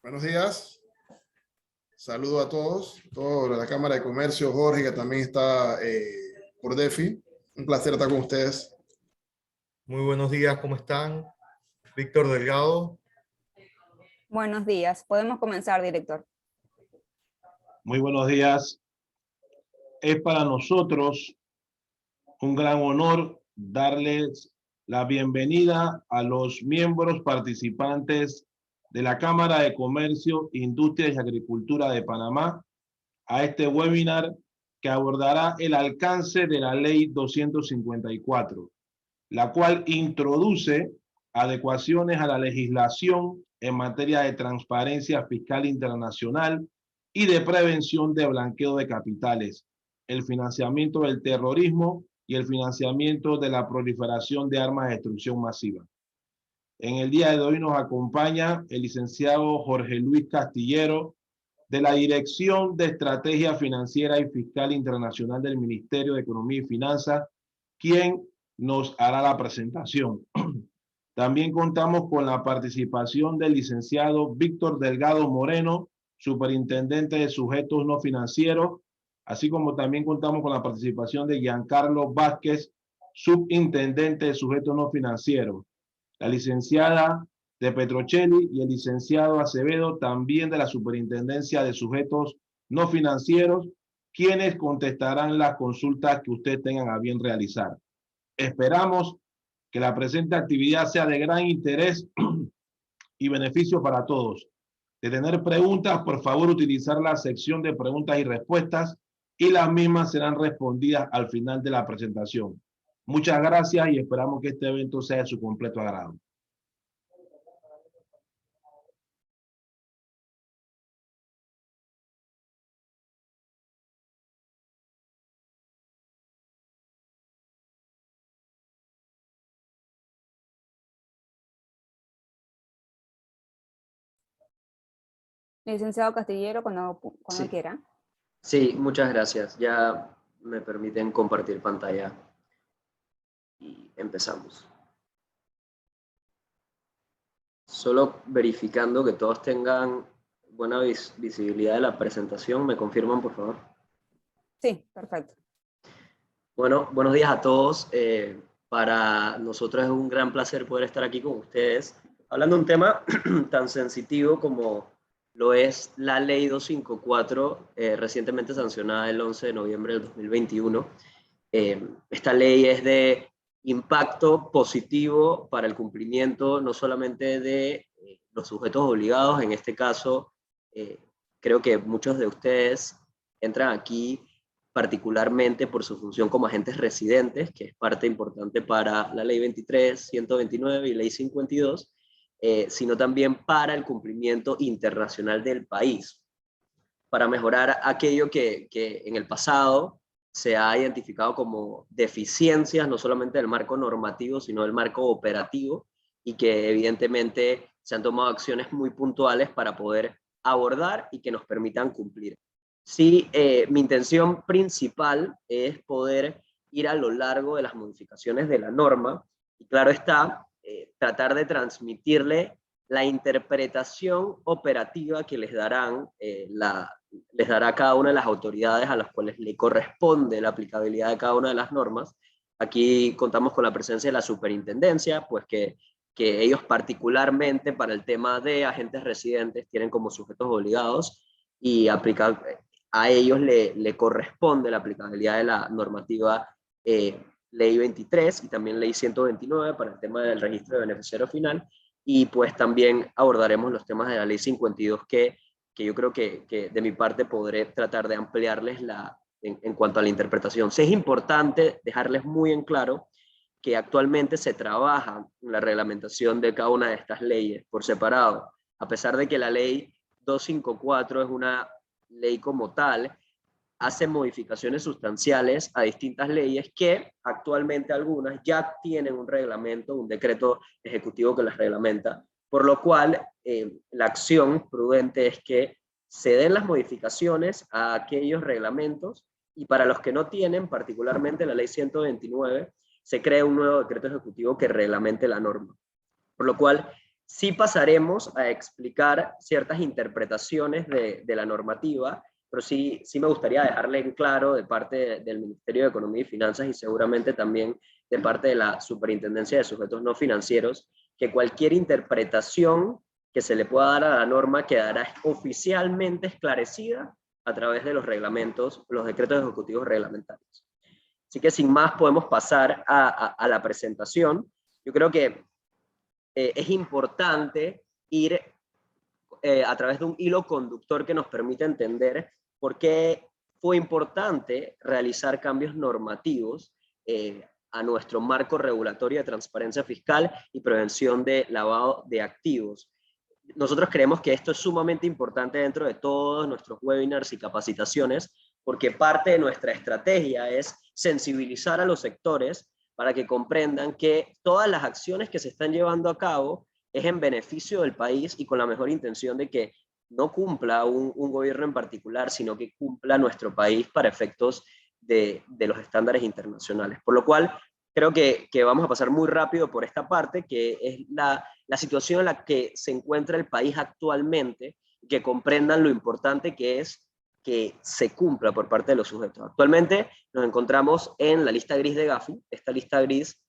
Buenos días. Saludo a toda la Cámara de Comercio, Jorge, que también está por DEFI. Un placer estar con ustedes. Muy buenos días, ¿cómo están? Víctor Delgado. Buenos días. Podemos comenzar, director. Muy buenos días. Es para nosotros un gran honor darles la bienvenida a los miembros participantes de la Cámara de Comercio, Industrias y Agricultura de Panamá a este webinar que abordará el alcance de la Ley 254, la cual introduce adecuaciones a la legislación en materia de transparencia fiscal internacional y de prevención de blanqueo de capitales, el financiamiento del terrorismo y el financiamiento de la proliferación de armas de destrucción masiva. En el día de hoy nos acompaña el licenciado Jorge Luis Castillero, de la Dirección de Estrategia Financiera y Fiscal Internacional del Ministerio de Economía y Finanzas, quien nos hará la presentación. También contamos con la participación del licenciado Víctor Delgado Moreno, superintendente de sujetos no financieros, así como también contamos con la participación de Giancarlo Vázquez, subintendente de sujetos no financieros, la licenciada de Petrocelli y el licenciado Acevedo, también de la Superintendencia de Sujetos No Financieros, quienes contestarán las consultas que ustedes tengan a bien realizar. Esperamos que la presente actividad sea de gran interés y beneficio para todos. De tener preguntas, por favor, utilizar la sección de preguntas y respuestas y las mismas serán respondidas al final de la presentación. Muchas gracias y esperamos que este evento sea de su completo agrado. Licenciado Castillero, cuando Sí. quiera. Sí, muchas gracias. Ya me permiten compartir pantalla y empezamos. Solo verificando que todos tengan buena visibilidad de la presentación. ¿Me confirman, por favor? Sí, perfecto. Bueno, buenos días a todos. Para nosotros es un gran placer poder estar aquí con ustedes, hablando de un tema tan sensitivo como lo es la Ley 254, recientemente sancionada el 11 de noviembre del 2021. Esta ley es de impacto positivo para el cumplimiento no solamente de los sujetos obligados, en este caso creo que muchos de ustedes entran aquí particularmente por su función como agentes residentes, que es parte importante para la Ley 23, 129 y Ley 52, sino también para el cumplimiento internacional del país, para mejorar aquello que en el pasado se ha identificado como deficiencias, no solamente del marco normativo, sino del marco operativo, y que evidentemente se han tomado acciones muy puntuales para poder abordar y que nos permitan cumplir. Sí, mi intención principal es poder ir a lo largo de las modificaciones de la norma, y claro está, tratar de transmitirle la interpretación operativa que les dará cada una de las autoridades a las cuales le corresponde la aplicabilidad de cada una de las normas. Aquí contamos con la presencia de la superintendencia, pues que ellos particularmente para el tema de agentes residentes tienen como sujetos obligados y a ellos le corresponde la aplicabilidad de la normativa Ley 23 y también Ley 129 para el tema del registro de beneficiario final, y pues también abordaremos los temas de la Ley 52 que yo creo que de mi parte podré tratar de ampliarles en cuanto a la interpretación. Sí, es importante dejarles muy en claro que actualmente se trabaja en la reglamentación de cada una de estas leyes por separado, a pesar de que la Ley 254 es una ley como tal, hace modificaciones sustanciales a distintas leyes que actualmente algunas ya tienen un reglamento, un decreto ejecutivo que las reglamenta, por lo cual la acción prudente es que se den las modificaciones a aquellos reglamentos, y para los que no tienen, particularmente la Ley 129, se crea un nuevo decreto ejecutivo que reglamente la norma. Por lo cual, sí pasaremos a explicar ciertas interpretaciones de la normativa, pero sí me gustaría dejarle en claro de parte del Ministerio de Economía y Finanzas y seguramente también de parte de la Superintendencia de Sujetos No Financieros, que cualquier interpretación que se le pueda dar a la norma quedará oficialmente esclarecida a través de los reglamentos, los decretos ejecutivos reglamentarios. Así que sin más podemos pasar a la presentación. Yo creo que es importante ir a través de un hilo conductor que nos permite entender por qué fue importante realizar cambios normativos a nuestro marco regulatorio de transparencia fiscal y prevención de lavado de activos. Nosotros creemos que esto es sumamente importante dentro de todos nuestros webinars y capacitaciones, porque parte de nuestra estrategia es sensibilizar a los sectores para que comprendan que todas las acciones que se están llevando a cabo es en beneficio del país y con la mejor intención de que no cumpla un gobierno en particular, sino que cumpla nuestro país para efectos de los estándares internacionales. Por lo cual, creo que vamos a pasar muy rápido por esta parte, que es la situación en la que se encuentra el país actualmente, que comprendan lo importante que es que se cumpla por parte de los sujetos. Actualmente nos encontramos en la lista gris de Gafi. Esta lista gris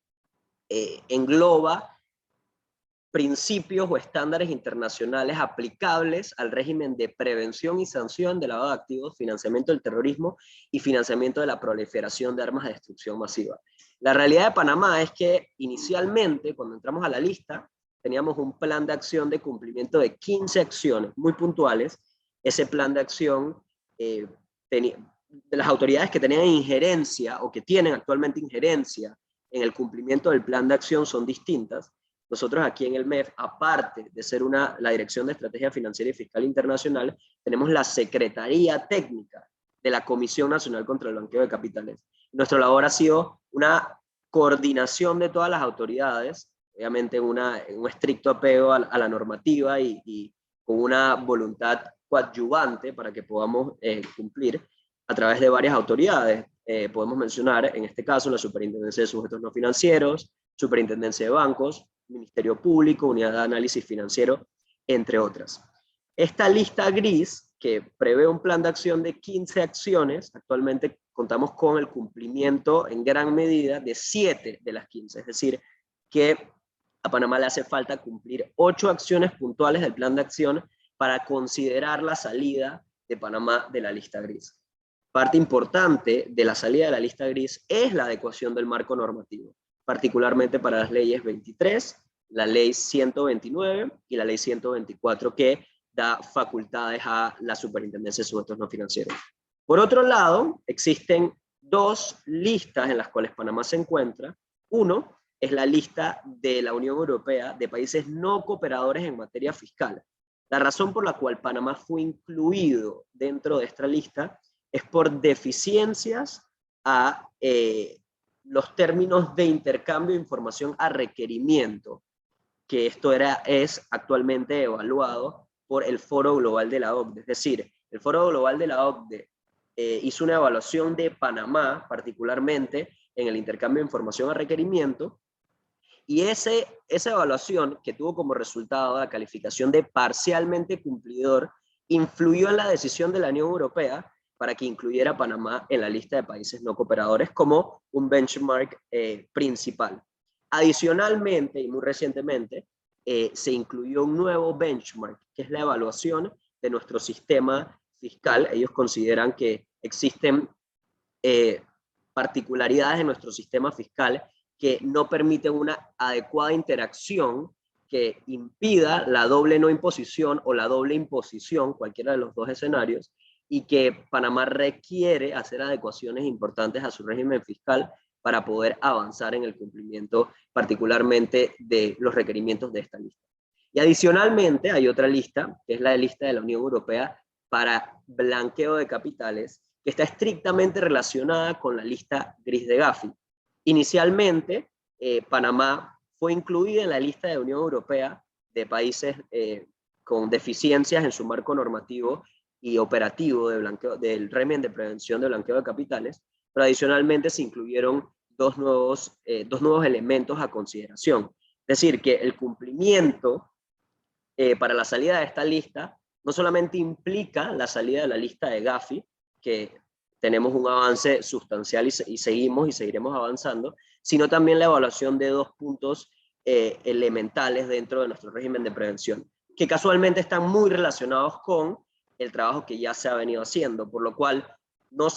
engloba principios o estándares internacionales aplicables al régimen de prevención y sanción de lavado de activos, financiamiento del terrorismo y financiamiento de la proliferación de armas de destrucción masiva. La realidad de Panamá es que inicialmente, cuando entramos a la lista, teníamos un plan de acción de cumplimiento de 15 acciones muy puntuales. Ese plan de acción, de las autoridades que tenían injerencia o que tienen actualmente injerencia en el cumplimiento del plan de acción son distintas. Nosotros aquí en el MEF, aparte de ser la Dirección de Estrategia Financiera y Fiscal Internacional, tenemos la Secretaría Técnica de la Comisión Nacional contra el Blanqueo de Capitales. Nuestra labor ha sido una coordinación de todas las autoridades, obviamente un estricto apego a la normativa y con una voluntad coadyuvante para que podamos cumplir a través de varias autoridades. Podemos mencionar, en este caso, la Superintendencia de Sujetos No Financieros, Superintendencia de Bancos, Ministerio Público, Unidad de Análisis Financiero, entre otras. Esta lista gris, que prevé un plan de acción de 15 acciones, actualmente contamos con el cumplimiento en gran medida de 7 de las 15, es decir, que a Panamá le hace falta cumplir 8 acciones puntuales del plan de acción para considerar la salida de Panamá de la lista gris. Parte importante de la salida de la lista gris es la adecuación del marco normativo, particularmente para las leyes 23, la ley 129 y la ley 124, que da facultades a la Superintendencia de Sujetos No Financieros. Por otro lado, existen 2 listas en las cuales Panamá se encuentra. Uno es la lista de la Unión Europea de países no cooperadores en materia fiscal. La razón por la cual Panamá fue incluido dentro de esta lista es por deficiencias a los términos de intercambio de información a requerimiento, que esto es actualmente evaluado por el Foro Global de la OCDE. Es decir, el Foro Global de la OCDE hizo una evaluación de Panamá, particularmente en el intercambio de información a requerimiento, y esa evaluación, que tuvo como resultado la calificación de parcialmente cumplidor, influyó en la decisión de la Unión Europea para que incluyera a Panamá en la lista de países no cooperadores como un benchmark principal. Adicionalmente, y muy recientemente, se incluyó un nuevo benchmark, que es la evaluación de nuestro sistema fiscal. Ellos consideran que existen particularidades en nuestro sistema fiscal que no permiten una adecuada interacción que impida la doble no imposición o la doble imposición, cualquiera de los 2 escenarios, y que Panamá requiere hacer adecuaciones importantes a su régimen fiscal para poder avanzar en el cumplimiento particularmente de los requerimientos de esta lista. Y adicionalmente hay otra lista, que es la lista de la Unión Europea para blanqueo de capitales, que está estrictamente relacionada con la lista gris de Gafi. Inicialmente, Panamá fue incluida en la lista de la Unión Europea de países con deficiencias en su marco normativo y operativo del régimen de prevención de blanqueo de capitales, pero adicionalmente se incluyeron dos nuevos elementos a consideración. decir, que el cumplimiento para la salida de esta lista no solamente implica la salida de la lista de Gafi, que tenemos un avance sustancial y seguimos y seguiremos avanzando, sino también la evaluación de 2 puntos elementales dentro de nuestro régimen de prevención, que casualmente están muy relacionados con el trabajo que ya se ha venido haciendo, por lo cual no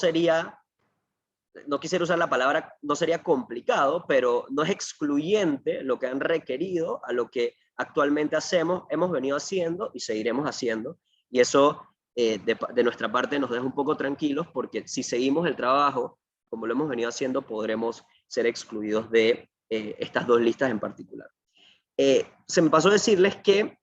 quisiera usar la palabra, no sería complicado, pero no es excluyente lo que han requerido a lo que actualmente hacemos, hemos venido haciendo y seguiremos haciendo. Y eso de nuestra parte nos deja un poco tranquilos, porque si seguimos el trabajo como lo hemos venido haciendo, podremos ser excluidos de estas 2 listas en particular. Se me pasó decirles que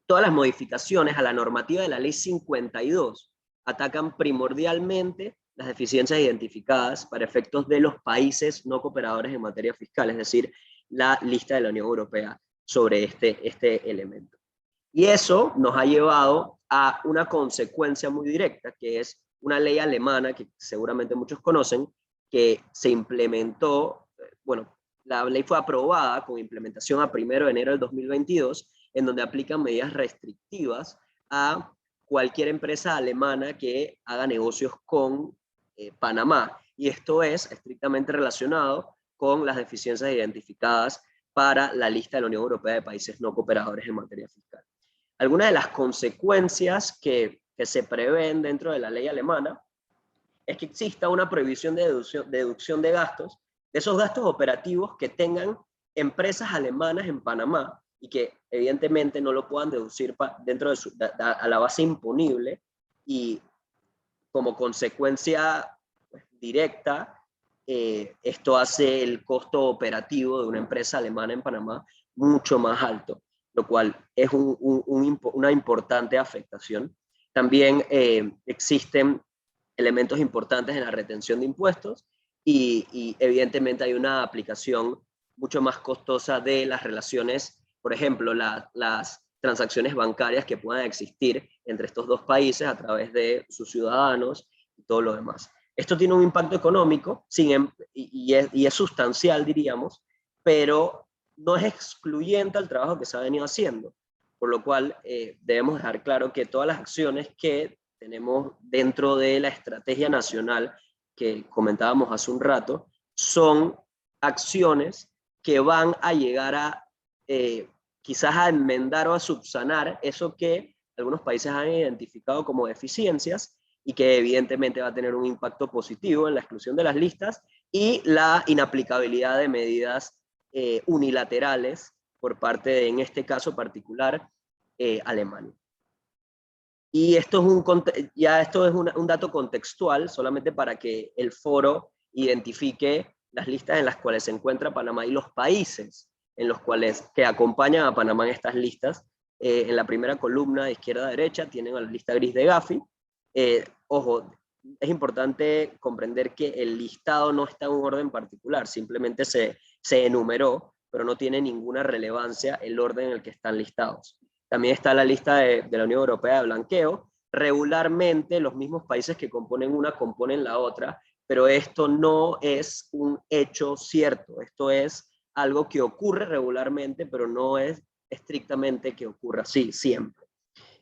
todas las modificaciones a la normativa de la Ley 52 atacan primordialmente las deficiencias identificadas para efectos de los países no cooperadores en materia fiscal, es decir, la lista de la Unión Europea sobre este elemento. Y eso nos ha llevado a una consecuencia muy directa, que es una ley alemana que seguramente muchos conocen, que se implementó, bueno, la ley fue aprobada con implementación a 1 de enero del 2022, en donde aplican medidas restrictivas a cualquier empresa alemana que haga negocios con Panamá. Y esto es estrictamente relacionado con las deficiencias identificadas para la lista de la Unión Europea de países no cooperadores en materia fiscal. Algunas de las consecuencias que se prevén dentro de la ley alemana es que exista una prohibición de deducción de gastos, de esos gastos operativos que tengan empresas alemanas en Panamá y que evidentemente no lo puedan deducir dentro de a la base imponible, y como consecuencia directa, esto hace el costo operativo de una empresa alemana en Panamá mucho más alto, lo cual es una importante afectación. También existen elementos importantes en la retención de impuestos y evidentemente hay una aplicación mucho más costosa de las relaciones, por ejemplo, las transacciones bancarias que puedan existir entre estos 2 países a través de sus ciudadanos y todo lo demás. Esto tiene un impacto económico y es sustancial, diríamos, pero no es excluyente al trabajo que se ha venido haciendo, por lo cual debemos dejar claro que todas las acciones que tenemos dentro de la estrategia nacional que comentábamos hace un rato son acciones que van a llegar a quizás a enmendar o a subsanar eso que algunos países han identificado como deficiencias, y que evidentemente va a tener un impacto positivo en la exclusión de las listas y la inaplicabilidad de medidas unilaterales por parte de, en este caso particular, Alemania. Y esto es un dato contextual, solamente para que el foro identifique las listas en las cuales se encuentra Panamá y los países en los cuales que acompañan a Panamá en estas listas. En la primera columna de izquierda a derecha tienen a la lista gris de Gafi. Ojo, es importante comprender que el listado no está en un orden particular, simplemente se enumeró, pero no tiene ninguna relevancia el orden en el que están listados. También está la lista de la Unión Europea de blanqueo. Regularmente los mismos países que componen una componen la otra, pero esto no es un hecho cierto, esto es algo que ocurre regularmente, pero no es estrictamente que ocurra así siempre.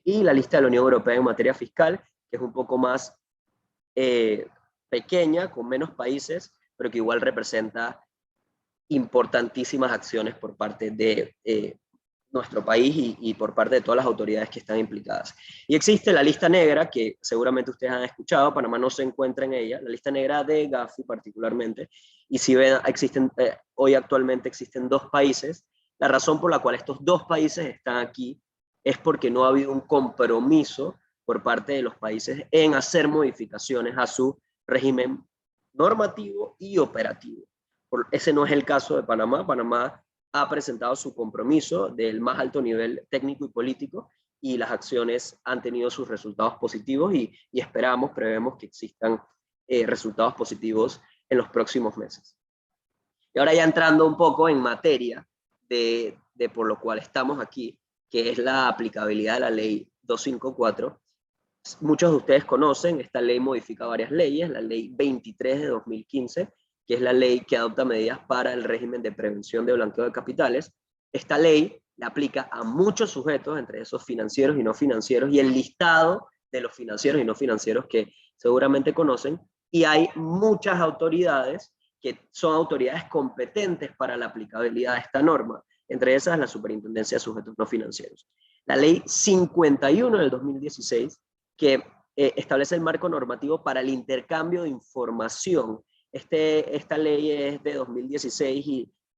Y la lista de la Unión Europea en materia fiscal, que es un poco más pequeña, con menos países, pero que igual representa importantísimas acciones por parte de nuestro país y por parte de todas las autoridades que están implicadas. Y existe la lista negra, que seguramente ustedes han escuchado, Panamá no se encuentra en ella, la lista negra de Gafi particularmente, y si ven, hoy actualmente existen 2 países. La razón por la cual estos 2 países están aquí es porque no ha habido un compromiso por parte de los países en hacer modificaciones a su régimen normativo y operativo. Ese no es el caso de Panamá. Panamá ha presentado su compromiso del más alto nivel técnico y político, y las acciones han tenido sus resultados positivos y prevemos que existan resultados positivos en los próximos meses. Y ahora ya entrando un poco en materia de por lo cual estamos aquí, que es la aplicabilidad de la ley 254. Muchos de ustedes conocen, esta ley modifica varias leyes, la ley 23 de 2015, que es la ley que adopta medidas para el régimen de prevención de blanqueo de capitales, esta ley le aplica a muchos sujetos, entre esos financieros y no financieros, y el listado de los financieros y no financieros que seguramente conocen, y hay muchas autoridades que son autoridades competentes para la aplicabilidad de esta norma, entre esas la Superintendencia de Sujetos No Financieros. La Ley 51 del 2016, que establece el marco normativo para el intercambio de información. Esta ley es de 2016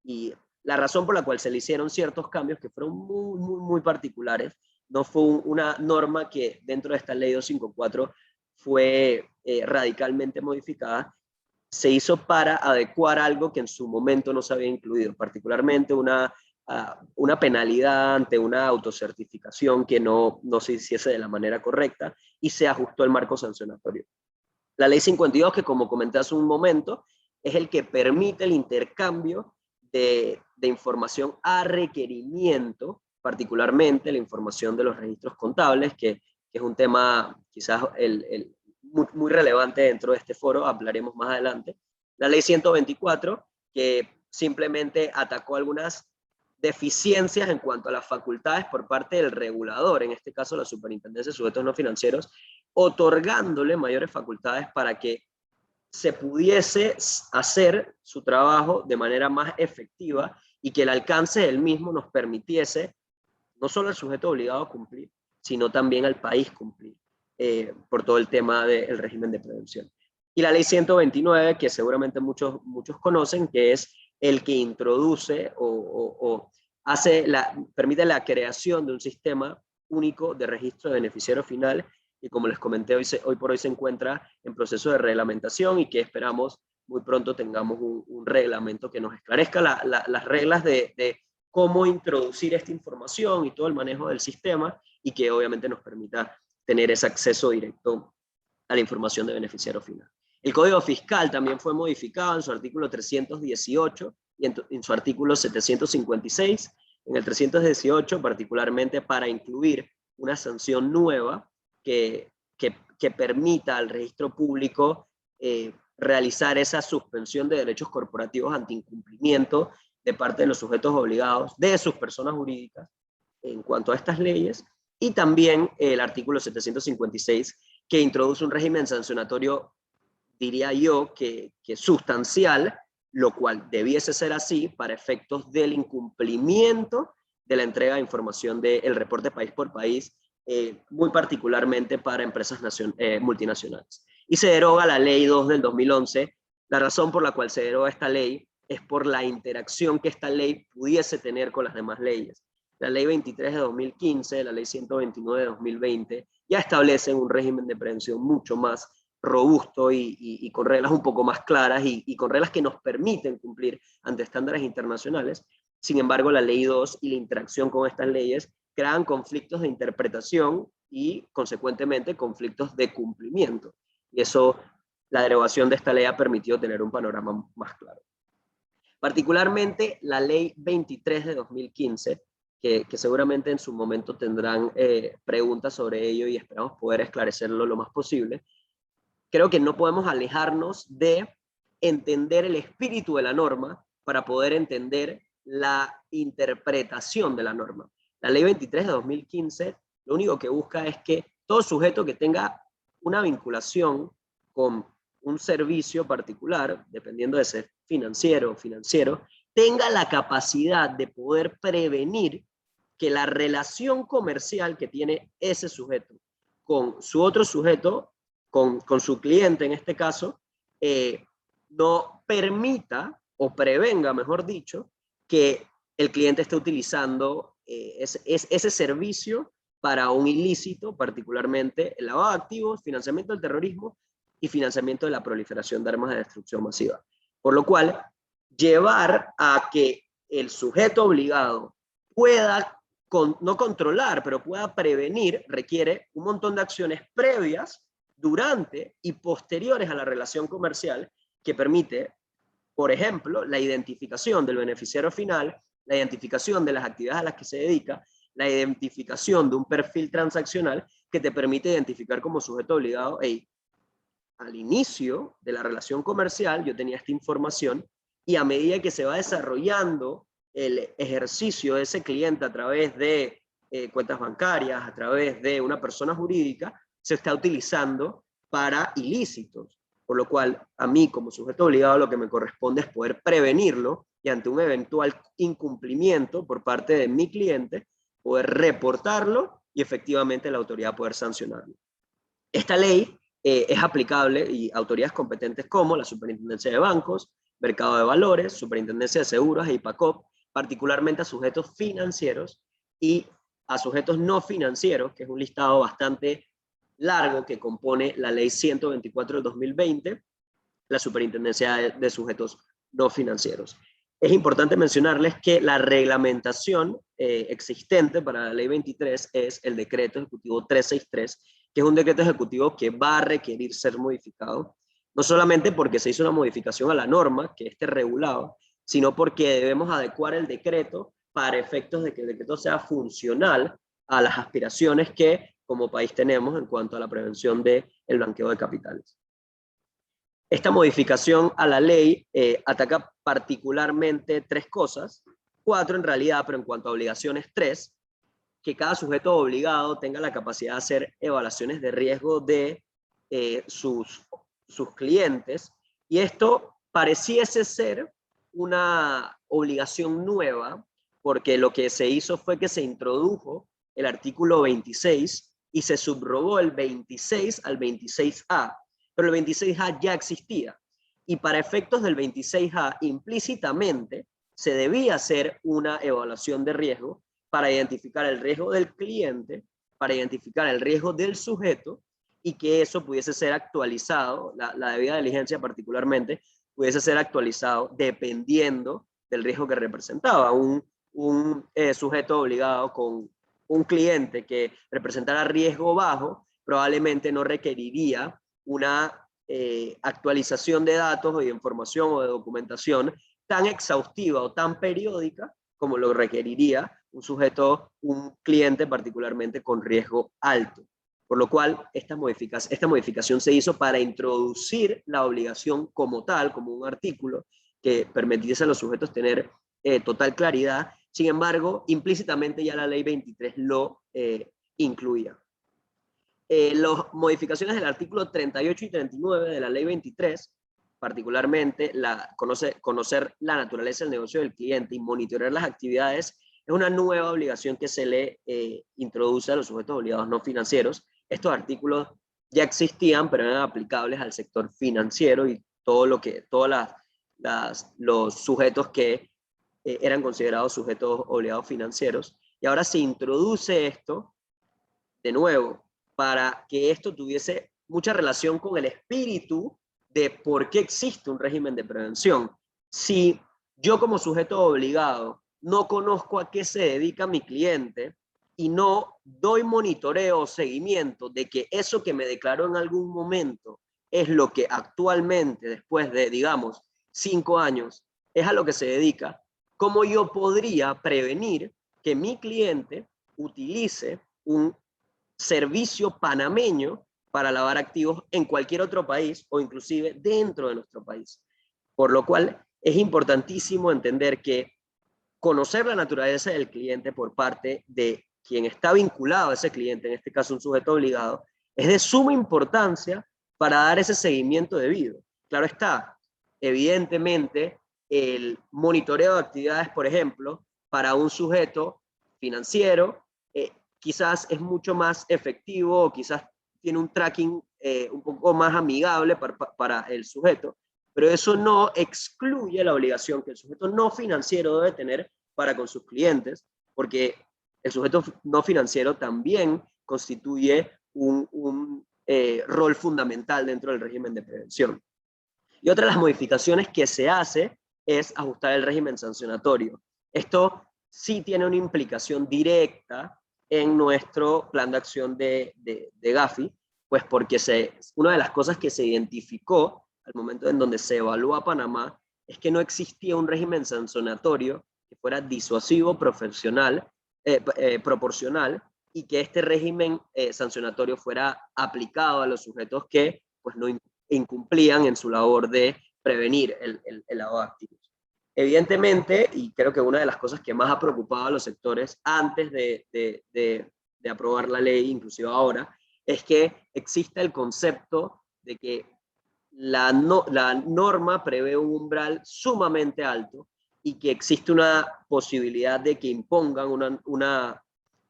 y la razón por la cual se le hicieron ciertos cambios que fueron muy particulares, no fue una norma que dentro de esta ley 254 fue radicalmente modificada, se hizo para adecuar algo que en su momento no se había incluido, particularmente una penalidad ante una autocertificación que no se hiciese de la manera correcta y se ajustó el marco sancionatorio. La ley 52, que como comenté hace un momento, es el que permite el intercambio de información a requerimiento, particularmente la información de los registros contables, que es un tema quizás muy relevante dentro de este foro, hablaremos más adelante. La ley 124, que simplemente atacó algunas deficiencias en cuanto a las facultades por parte del regulador, en este caso la Superintendencia de Sujetos No Financieros, otorgándole mayores facultades para que se pudiese hacer su trabajo de manera más efectiva y que el alcance del mismo nos permitiese no solo al sujeto obligado a cumplir, sino también al país cumplir, por todo el tema del régimen de prevención. Y la ley 129, que seguramente muchos conocen, que es el que introduce o permite la creación de un sistema único de registro de beneficiario final, y como les comenté, hoy por hoy se encuentra en proceso de reglamentación y que esperamos muy pronto tengamos un reglamento que nos esclarezca las reglas de cómo introducir esta información y todo el manejo del sistema, y que obviamente nos permita tener ese acceso directo a la información de beneficiario final. El Código Fiscal también fue modificado en su artículo 318 y en su artículo 756. En el 318, particularmente para incluir una sanción nueva que permita al registro público realizar esa suspensión de derechos corporativos ante incumplimiento de parte de los sujetos obligados, de sus personas jurídicas, en cuanto a estas leyes, y también el artículo 756, que introduce un régimen sancionatorio, diría yo, que sustancial, lo cual debiese ser así para efectos del incumplimiento de la entrega de información del reporte país por país, muy particularmente para empresas multinacionales. Y se deroga la ley 2 del 2011. La razón por la cual se deroga esta ley es por la interacción que esta ley pudiese tener con las demás leyes. La ley 23 de 2015, la ley 129 de 2020, ya establecen un régimen de prevención mucho más robusto y con reglas un poco más claras y con reglas que nos permiten cumplir ante estándares internacionales. Sin embargo, la ley 2 y la interacción con estas leyes crean conflictos de interpretación y, consecuentemente, conflictos de cumplimiento. Y eso, la derogación de esta ley ha permitido tener un panorama más claro. Particularmente la ley 23 de 2015, que seguramente en su momento tendrán preguntas sobre ello y esperamos poder esclarecerlo lo más posible. Creo que no podemos alejarnos de entender el espíritu de la norma para poder entender la interpretación de la norma. La ley 23 de 2015 lo único que busca es que todo sujeto que tenga una vinculación con un servicio particular, dependiendo de ser financiero o financiero, tenga la capacidad de poder prevenir que la relación comercial que tiene ese sujeto con su otro sujeto, con su cliente en este caso, no permita o prevenga, mejor dicho, que el cliente esté utilizando ese servicio para un ilícito, particularmente el lavado de activos, financiamiento del terrorismo y financiamiento de la proliferación de armas de destrucción masiva. Por lo cual, llevar a que el sujeto obligado pueda no controlar, pero pueda prevenir, requiere un montón de acciones previas, durante y posteriores a la relación comercial, que permite, por ejemplo, la identificación del beneficiario final, la identificación de las actividades a las que se dedica, la identificación de un perfil transaccional que te permite identificar como sujeto obligado, hey, al inicio de la relación comercial yo tenía esta información y a medida que se va desarrollando el ejercicio de ese cliente a través de cuentas bancarias, a través de una persona jurídica, se está utilizando para ilícitos. Por lo cual, a mí como sujeto obligado lo que me corresponde es poder prevenirlo y ante un eventual incumplimiento por parte de mi cliente, poder reportarlo y efectivamente la autoridad poder sancionarlo. Esta ley es aplicable y autoridades competentes como la Superintendencia de Bancos, Mercado de Valores, Superintendencia de Seguros e IPACOP, particularmente a sujetos financieros y a sujetos no financieros, que es un listado bastante largo que compone la Ley 124 del 2020, la Superintendencia de Sujetos No Financieros. Es importante mencionarles que la reglamentación existente para la Ley 23 es el Decreto Ejecutivo 363, que es un decreto ejecutivo que va a requerir ser modificado, no solamente porque se hizo una modificación a la norma que esté regulado, sino porque debemos adecuar el decreto para efectos de que el decreto sea funcional a las aspiraciones que como país tenemos en cuanto a la prevención del blanqueo de capitales. Esta modificación a la ley ataca particularmente 3 cosas, 4 en realidad, pero en cuanto a obligaciones 3, que cada sujeto obligado tenga la capacidad de hacer evaluaciones de riesgo de sus clientes, y esto pareciese ser una obligación nueva, porque lo que se hizo fue que se introdujo el artículo 26 y se subrogó el 26 al 26A, pero el 26A ya existía, y para efectos del 26A implícitamente se debía hacer una evaluación de riesgo para identificar el riesgo del cliente, para identificar el riesgo del sujeto, y que eso pudiese ser actualizado, la debida diligencia particularmente, pudiese ser actualizado dependiendo del riesgo que representaba. Un sujeto obligado con un cliente que representara riesgo bajo probablemente no requeriría una actualización de datos o de información o de documentación tan exhaustiva o tan periódica como lo requeriría un cliente particularmente con riesgo alto. Por lo cual, esta modificación se hizo para introducir la obligación como tal, como un artículo que permitiese a los sujetos tener total claridad. Sin embargo, implícitamente ya la ley 23 lo incluía. Las modificaciones del artículo 38 y 39 de la ley 23, particularmente conocer la naturaleza del negocio del cliente y monitorear las actividades, es una nueva obligación que se le introduce a los sujetos obligados no financieros. Estos artículos ya existían, pero eran aplicables al sector financiero y todos los sujetos que eran considerados sujetos obligados financieros. Y ahora se introduce esto de nuevo para que esto tuviese mucha relación con el espíritu de por qué existe un régimen de prevención. Si yo como sujeto obligado no conozco a qué se dedica mi cliente y no doy monitoreo o seguimiento de que eso que me declaró en algún momento es lo que actualmente, después de, digamos, 5 años, es a lo que se dedica, ¿cómo yo podría prevenir que mi cliente utilice un servicio panameño para lavar activos en cualquier otro país o inclusive dentro de nuestro país? Por lo cual es importantísimo entender que conocer la naturaleza del cliente por parte de quien está vinculado a ese cliente, en este caso un sujeto obligado, es de suma importancia para dar ese seguimiento debido. Claro está, evidentemente el monitoreo de actividades, por ejemplo, para un sujeto financiero, quizás es mucho más efectivo o quizás tiene un tracking un poco más amigable para el sujeto, pero eso no excluye la obligación que el sujeto no financiero debe tener para con sus clientes, porque el sujeto no financiero también constituye un rol fundamental dentro del régimen de prevención. Y otra de las modificaciones que se hace es ajustar el régimen sancionatorio. Esto sí tiene una implicación directa en nuestro plan de acción de Gafi, pues porque una de las cosas que se identificó al momento en donde se evaluó a Panamá es que no existía un régimen sancionatorio que fuera disuasivo, proporcional, y que este régimen sancionatorio fuera aplicado a los sujetos que pues, no incumplían en su labor de prevenir el lavado de activos. Evidentemente, y creo que una de las cosas que más ha preocupado a los sectores antes de aprobar la ley, inclusive ahora, es que exista el concepto de que la norma prevé un umbral sumamente alto y que existe una posibilidad de que impongan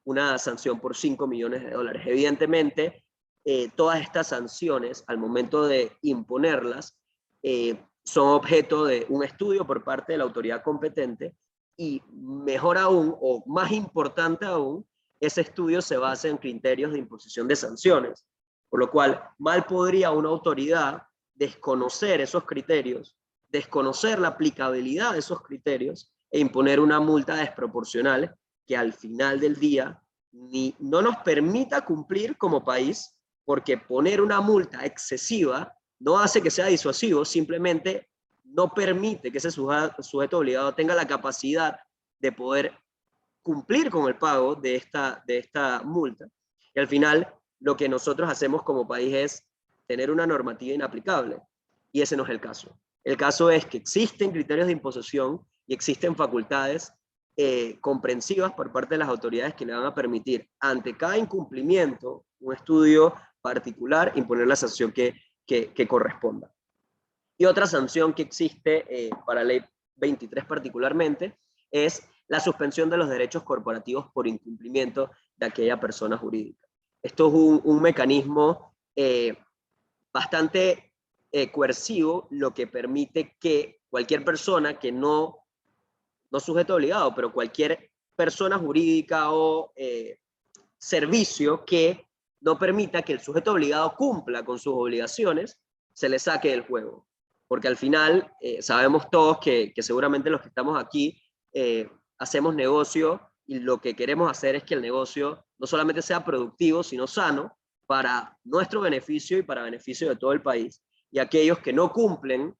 una sanción por $5 millones. Evidentemente, todas estas sanciones, al momento de imponerlas, son objeto de un estudio por parte de la autoridad competente y mejor aún, o más importante aún, ese estudio se basa en criterios de imposición de sanciones, por lo cual mal podría una autoridad desconocer esos criterios, desconocer la aplicabilidad de esos criterios e imponer una multa desproporcional que al final del día no nos permita cumplir como país, porque poner una multa excesiva no hace que sea disuasivo, simplemente no permite que ese sujeto obligado tenga la capacidad de poder cumplir con el pago de esta multa. Y al final, lo que nosotros hacemos como país es tener una normativa inaplicable. Y ese no es el caso. El caso es que existen criterios de imposición y existen facultades comprensivas por parte de las autoridades que le van a permitir, ante cada incumplimiento, un estudio particular, imponer la sanción que corresponda. Y otra sanción que existe para ley 23 particularmente es la suspensión de los derechos corporativos por incumplimiento de aquella persona jurídica. Esto es un mecanismo bastante coercivo, lo que permite que cualquier persona que no sujeto obligado, pero cualquier persona jurídica o servicio que no permita que el sujeto obligado cumpla con sus obligaciones, se le saque del juego. Porque al final sabemos todos que seguramente los que estamos aquí hacemos negocio y lo que queremos hacer es que el negocio no solamente sea productivo, sino sano para nuestro beneficio y para beneficio de todo el país. Y aquellos que no cumplen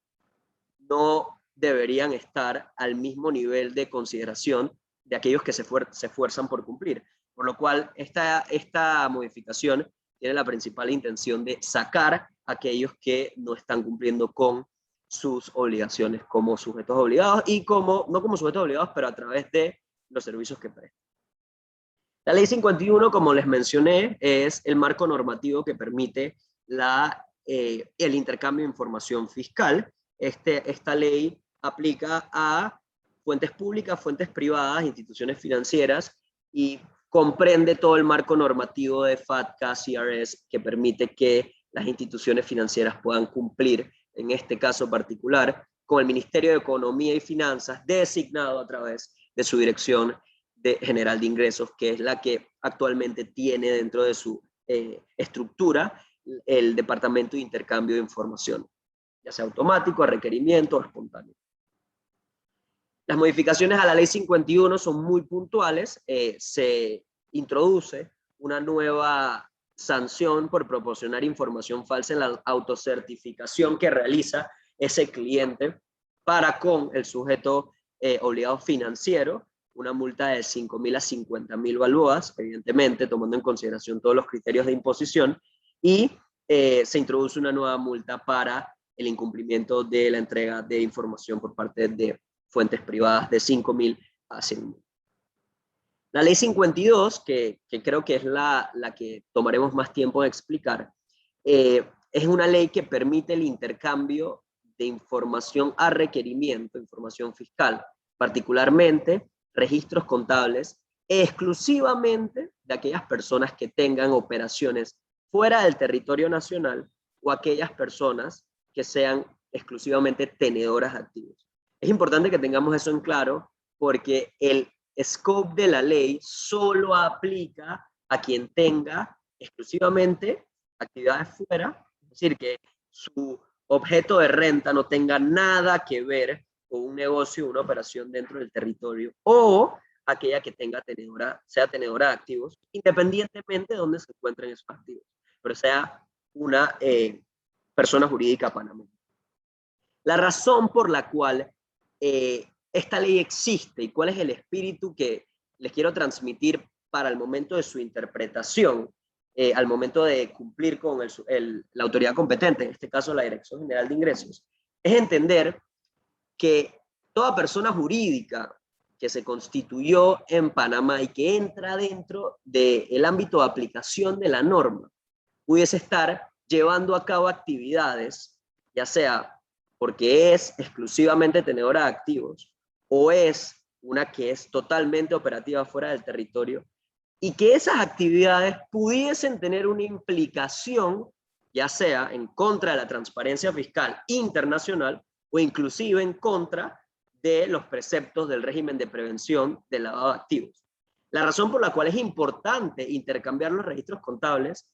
no deberían estar al mismo nivel de consideración de aquellos que se esfuerzan por cumplir. Por lo cual, esta modificación tiene la principal intención de sacar a aquellos que no están cumpliendo con sus obligaciones como sujetos obligados y no como sujetos obligados, pero a través de los servicios que prestan. La Ley 51, como les mencioné, es el marco normativo que permite el intercambio de información fiscal. Esta ley aplica a fuentes públicas, fuentes privadas, instituciones financieras y comprende todo el marco normativo de FATCA, CRS, que permite que las instituciones financieras puedan cumplir, en este caso particular, con el Ministerio de Economía y Finanzas, designado a través de su Dirección General de Ingresos, que es la que actualmente tiene dentro de su estructura el Departamento de Intercambio de Información, ya sea automático, a requerimiento o espontáneo. Las modificaciones a la Ley 51 son muy puntuales. Se introduce una nueva sanción por proporcionar información falsa en la autocertificación que realiza ese cliente para con el sujeto obligado financiero, una multa de 5.000 a 50.000 balboas, evidentemente tomando en consideración todos los criterios de imposición, y se introduce una nueva multa para el incumplimiento de la entrega de información por parte de fuentes privadas de 5.000 a 100.000. La ley 52, que creo que es la que tomaremos más tiempo de explicar, es una ley que permite el intercambio de información a requerimiento, información fiscal, particularmente registros contables, exclusivamente de aquellas personas que tengan operaciones fuera del territorio nacional o aquellas personas que sean exclusivamente tenedoras de activos. Es importante que tengamos eso en claro porque el scope de la ley solo aplica a quien tenga exclusivamente actividades fuera, es decir, que su objeto de renta no tenga nada que ver con un negocio o una operación dentro del territorio, o aquella que sea tenedora de activos, independientemente de dónde se encuentren esos activos, pero sea una persona jurídica panameña. La razón por la cual esta ley existe y cuál es el espíritu que les quiero transmitir para el momento de su interpretación, al momento de cumplir con la autoridad competente, en este caso la Dirección General de Ingresos, es entender que toda persona jurídica que se constituyó en Panamá y que entra dentro del ámbito de aplicación de la norma, pudiese estar llevando a cabo actividades, ya sea porque es exclusivamente tenedora de activos o es una que es totalmente operativa fuera del territorio, y que esas actividades pudiesen tener una implicación, ya sea en contra de la transparencia fiscal internacional o inclusive en contra de los preceptos del régimen de prevención del lavado de activos. La razón por la cual es importante intercambiar los registros contables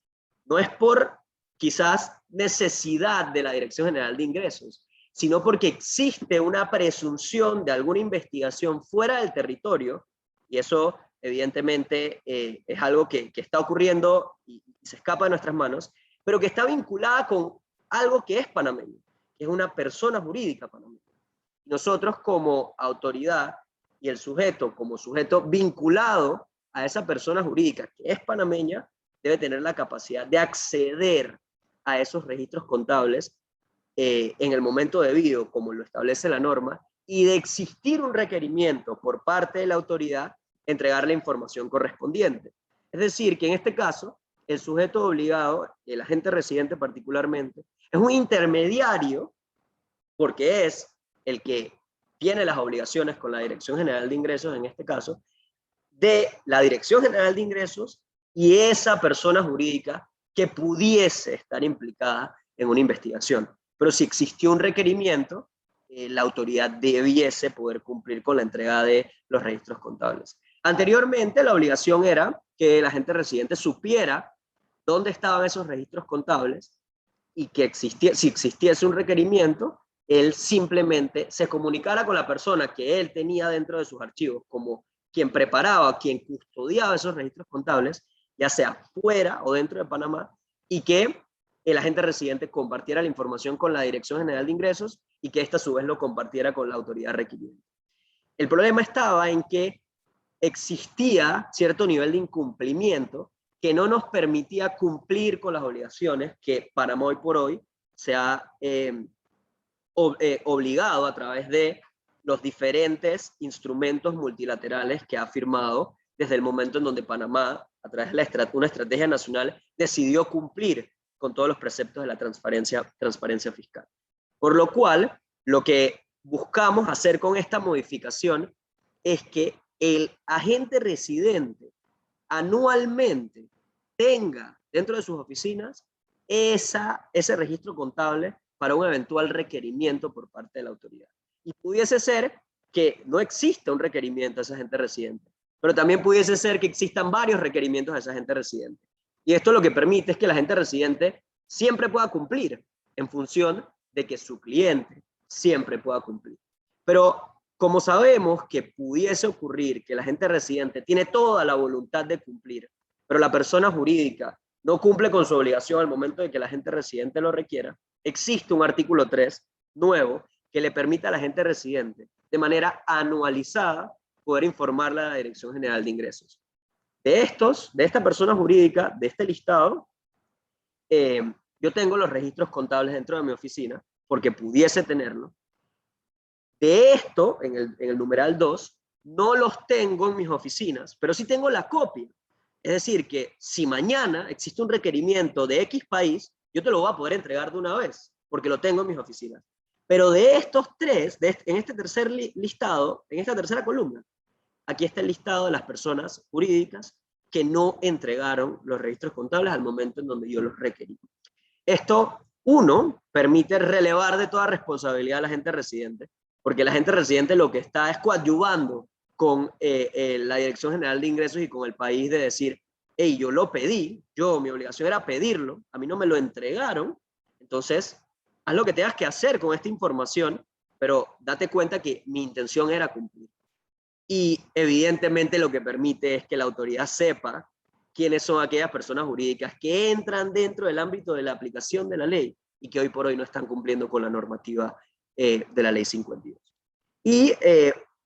no es por quizás necesidad de la Dirección General de Ingresos, sino porque existe una presunción de alguna investigación fuera del territorio, y eso evidentemente es algo que está ocurriendo y se escapa de nuestras manos, pero que está vinculada con algo que es panameño, que es una persona jurídica panameña. Nosotros como autoridad y el sujeto como sujeto vinculado a esa persona jurídica que es panameña, debe tener la capacidad de acceder a esos registros contables en el momento debido, como lo establece la norma, y de existir un requerimiento por parte de la autoridad, entregar la información correspondiente. Es decir, que en este caso, el sujeto obligado, el agente residente particularmente, es un intermediario porque es el que tiene las obligaciones con la Dirección General de Ingresos, en este caso, de la Dirección General de Ingresos y esa persona jurídica que pudiese estar implicada en una investigación. Pero si existió un requerimiento, la autoridad debiese poder cumplir con la entrega de los registros contables. Anteriormente, la obligación era que el agente residente supiera dónde estaban esos registros contables y que si existiese un requerimiento, él simplemente se comunicara con la persona que él tenía dentro de sus archivos como quien preparaba, quien custodiaba esos registros contables, ya sea fuera o dentro de Panamá, y que el agente residente compartiera la información con la Dirección General de Ingresos y que ésta a su vez lo compartiera con la autoridad requiriente. El problema estaba en que existía cierto nivel de incumplimiento que no nos permitía cumplir con las obligaciones que Panamá hoy por hoy se ha obligado a través de los diferentes instrumentos multilaterales que ha firmado desde el momento en donde Panamá, a través de una estrategia nacional, decidió cumplir con todos los preceptos de la transparencia fiscal. Por lo cual, lo que buscamos hacer con esta modificación es que el agente residente anualmente tenga dentro de sus oficinas ese registro contable para un eventual requerimiento por parte de la autoridad. Y pudiese ser que no exista un requerimiento a esa agente residente, pero también pudiese ser que existan varios requerimientos a esa agente residente. Y esto lo que permite es que la agente residente siempre pueda cumplir en función de que su cliente siempre pueda cumplir. Pero como sabemos que pudiese ocurrir que la agente residente tiene toda la voluntad de cumplir, pero la persona jurídica no cumple con su obligación al momento de que la agente residente lo requiera, existe un artículo 3 nuevo que le permite a la agente residente de manera anualizada poder informarle a la Dirección General de Ingresos. De esta persona jurídica, de este listado, yo tengo los registros contables dentro de mi oficina porque pudiese tenerlo. De esto, en el numeral 2, no los tengo en mis oficinas, pero sí tengo la copia. Es decir, que si mañana existe un requerimiento de X país, yo te lo voy a poder entregar de una vez, porque lo tengo en mis oficinas. Pero de estos tres, en este tercer listado, en esta tercera columna, aquí está el listado de las personas jurídicas que no entregaron los registros contables al momento en donde yo los requerí. Esto, uno, permite relevar de toda responsabilidad a la agente residente, porque la agente residente lo que está es coadyuvando con la Dirección General de Ingresos y con el país de decir, hey, yo lo pedí, mi obligación era pedirlo, a mí no me lo entregaron, entonces haz lo que tengas que hacer con esta información, pero date cuenta que mi intención era cumplir. Y evidentemente lo que permite es que la autoridad sepa quiénes son aquellas personas jurídicas que entran dentro del ámbito de la aplicación de la ley y que hoy por hoy no están cumpliendo con la normativa de la ley 52. Y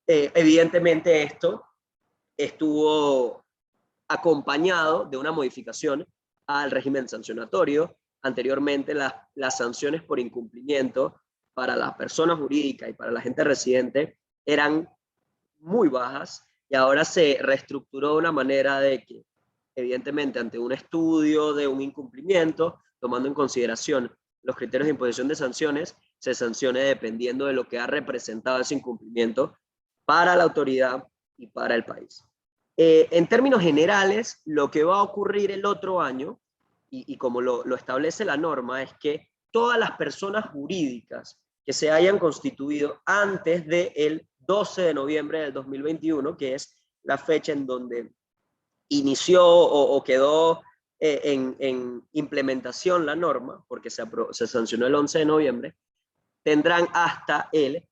evidentemente esto estuvo acompañado de una modificación al régimen sancionatorio. Anteriormente las sanciones por incumplimiento para la persona jurídica y para la agente residente eran muy bajas y ahora se reestructuró de una manera de que, evidentemente, ante un estudio de un incumplimiento, tomando en consideración los criterios de imposición de sanciones, se sancione dependiendo de lo que ha representado ese incumplimiento para la autoridad y para el país. En términos generales, lo que va a ocurrir el otro año, y como lo establece la norma, es que todas las personas jurídicas que se hayan constituido antes del 12 de noviembre del 2021, que es la fecha en donde inició o quedó en implementación la norma, porque se sancionó el 11 de noviembre, tendrán hasta el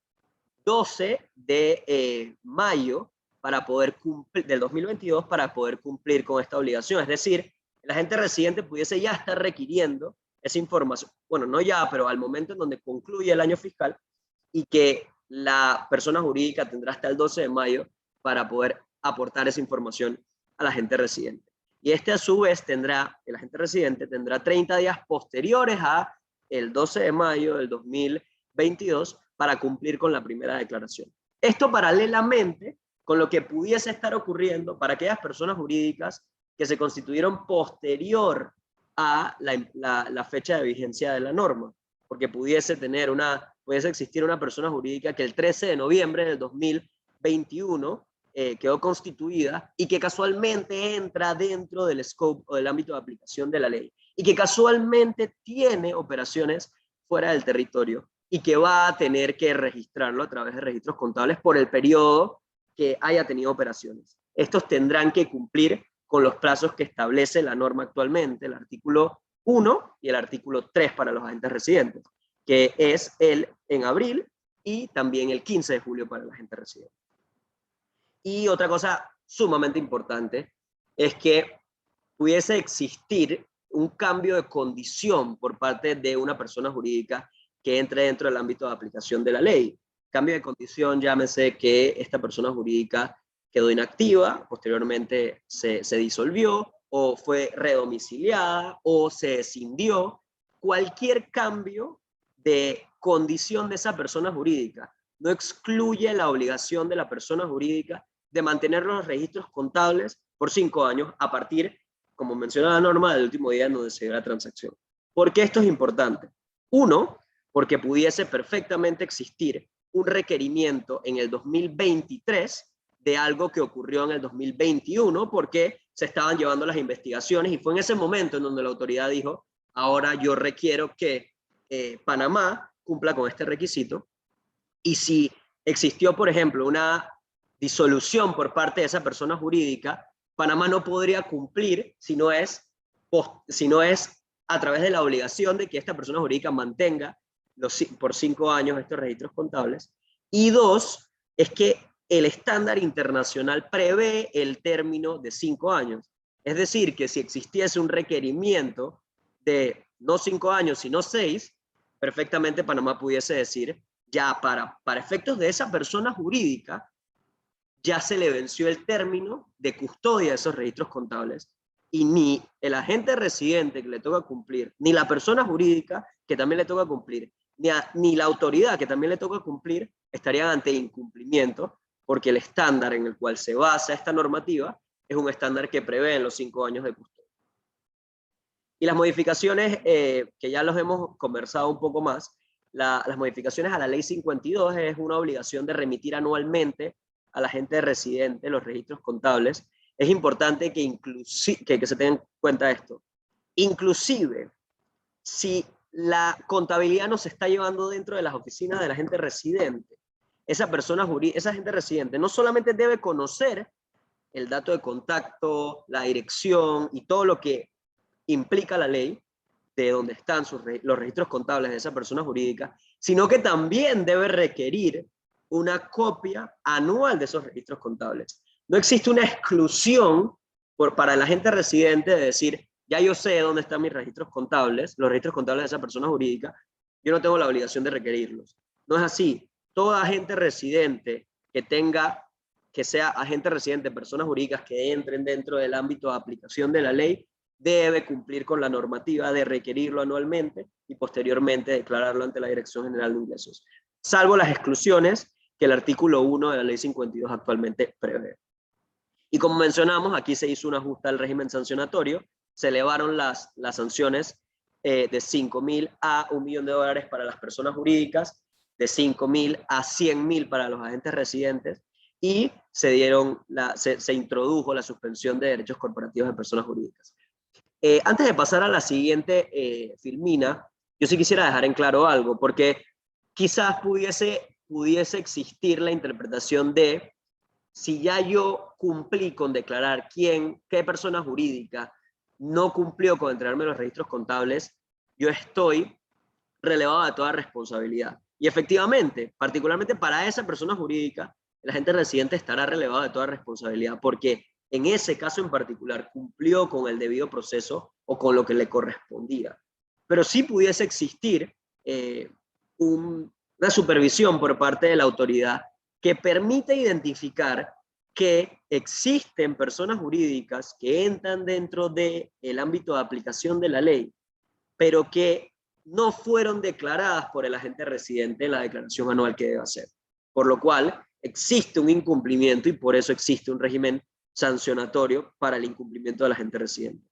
12 de mayo para poder cumplir, del 2022 para poder cumplir con esta obligación. Es decir, el agente residente pudiese ya estar requiriendo esa información, bueno, no ya, pero al momento en donde concluye el año fiscal, y que la persona jurídica tendrá hasta el 12 de mayo para poder aportar esa información al agente residente. Y a su vez el agente residente tendrá 30 días posteriores a el 12 de mayo del 2022 para cumplir con la primera declaración. Esto paralelamente con lo que pudiese estar ocurriendo para aquellas personas jurídicas que se constituyeron posterior a la fecha de vigencia de la norma, porque pudiese existir una persona jurídica que el 13 de noviembre del 2021 quedó constituida y que casualmente entra dentro del scope o del ámbito de aplicación de la ley y que casualmente tiene operaciones fuera del territorio y que va a tener que registrarlo a través de registros contables por el periodo que haya tenido operaciones. Estos tendrán que cumplir con los plazos que establece la norma actualmente, el artículo 1 y el artículo 3 para los agentes residentes, que es en abril y también el 15 de julio para el agente residente. Y otra cosa sumamente importante es que pudiese existir un cambio de condición por parte de una persona jurídica que entre dentro del ámbito de aplicación de la ley. Cambio de condición, llámese que esta persona jurídica quedó inactiva, posteriormente se disolvió, o fue redomiciliada, o se escindió. Cualquier cambio de condición de esa persona jurídica no excluye la obligación de la persona jurídica de mantener los registros contables por 5 años a partir, como menciona la norma, del último día en donde se dio la transacción. ¿Por qué esto es importante? Uno, porque pudiese perfectamente existir un requerimiento en el 2023 de algo que ocurrió en el 2021 porque se estaban llevando las investigaciones y fue en ese momento en donde la autoridad dijo, ahora yo requiero que Panamá cumpla con este requisito. Y si existió, por ejemplo, una disolución por parte de esa persona jurídica, Panamá no podría cumplir si no es a través de la obligación de que esta persona jurídica mantenga por 5 años estos registros contables. Y dos, es que el estándar internacional prevé el término de 5 años. Es decir, que si existiese un requerimiento de no 5 años, sino 6, perfectamente Panamá pudiese decir, ya para efectos de esa persona jurídica, ya se le venció el término de custodia de esos registros contables y ni el agente residente que le toca cumplir, ni la persona jurídica que también le toca cumplir, ni la autoridad que también le toca cumplir, estarían ante incumplimiento, porque el estándar en el cual se basa esta normativa es un estándar que prevé en los 5 años de custodia. Y las modificaciones, que ya los hemos conversado un poco más, las modificaciones a la ley 52 es una obligación de remitir anualmente al agente residente los registros contables. Es importante que se tenga en cuenta esto. Inclusive, si la contabilidad no se está llevando dentro de las oficinas del agente residente, esa agente residente no solamente debe conocer el dato de contacto, la dirección y todo lo que implica la ley, de donde están los registros contables de esa persona jurídica, sino que también debe requerir una copia anual de esos registros contables. No existe una exclusión para el agente residente de decir, ya yo sé dónde están mis registros contables, los registros contables de esa persona jurídica, yo no tengo la obligación de requerirlos. No es así. Todo agente residente que sea agente residente, personas jurídicas que entren dentro del ámbito de aplicación de la ley, debe cumplir con la normativa de requerirlo anualmente y posteriormente declararlo ante la Dirección General de Ingresos. Salvo las exclusiones que el artículo 1 de la Ley 52 actualmente prevé. Y como mencionamos, aquí se hizo un ajuste al régimen sancionatorio, se elevaron las sanciones de $5.000 a $1 millón para las personas jurídicas, de $5.000 a $100.000 para los agentes residentes, y se introdujo la suspensión de derechos corporativos de personas jurídicas. Antes de pasar a la siguiente filmina, yo sí quisiera dejar en claro algo, porque quizás pudiese existir la interpretación de si ya yo cumplí con declarar qué persona jurídica no cumplió con entregarme los registros contables, yo estoy relevado de toda responsabilidad. Y efectivamente, particularmente para esa persona jurídica, el agente residente estará relevado de toda responsabilidad porque en ese caso en particular cumplió con el debido proceso o con lo que le correspondía. Pero sí pudiese existir una supervisión por parte de la autoridad que permite identificar que existen personas jurídicas que entran dentro del ámbito de aplicación de la ley, pero que no fueron declaradas por el agente residente en la declaración anual que debe hacer. Por lo cual, existe un incumplimiento y por eso existe un régimen sancionatorio para el incumplimiento del agente residente.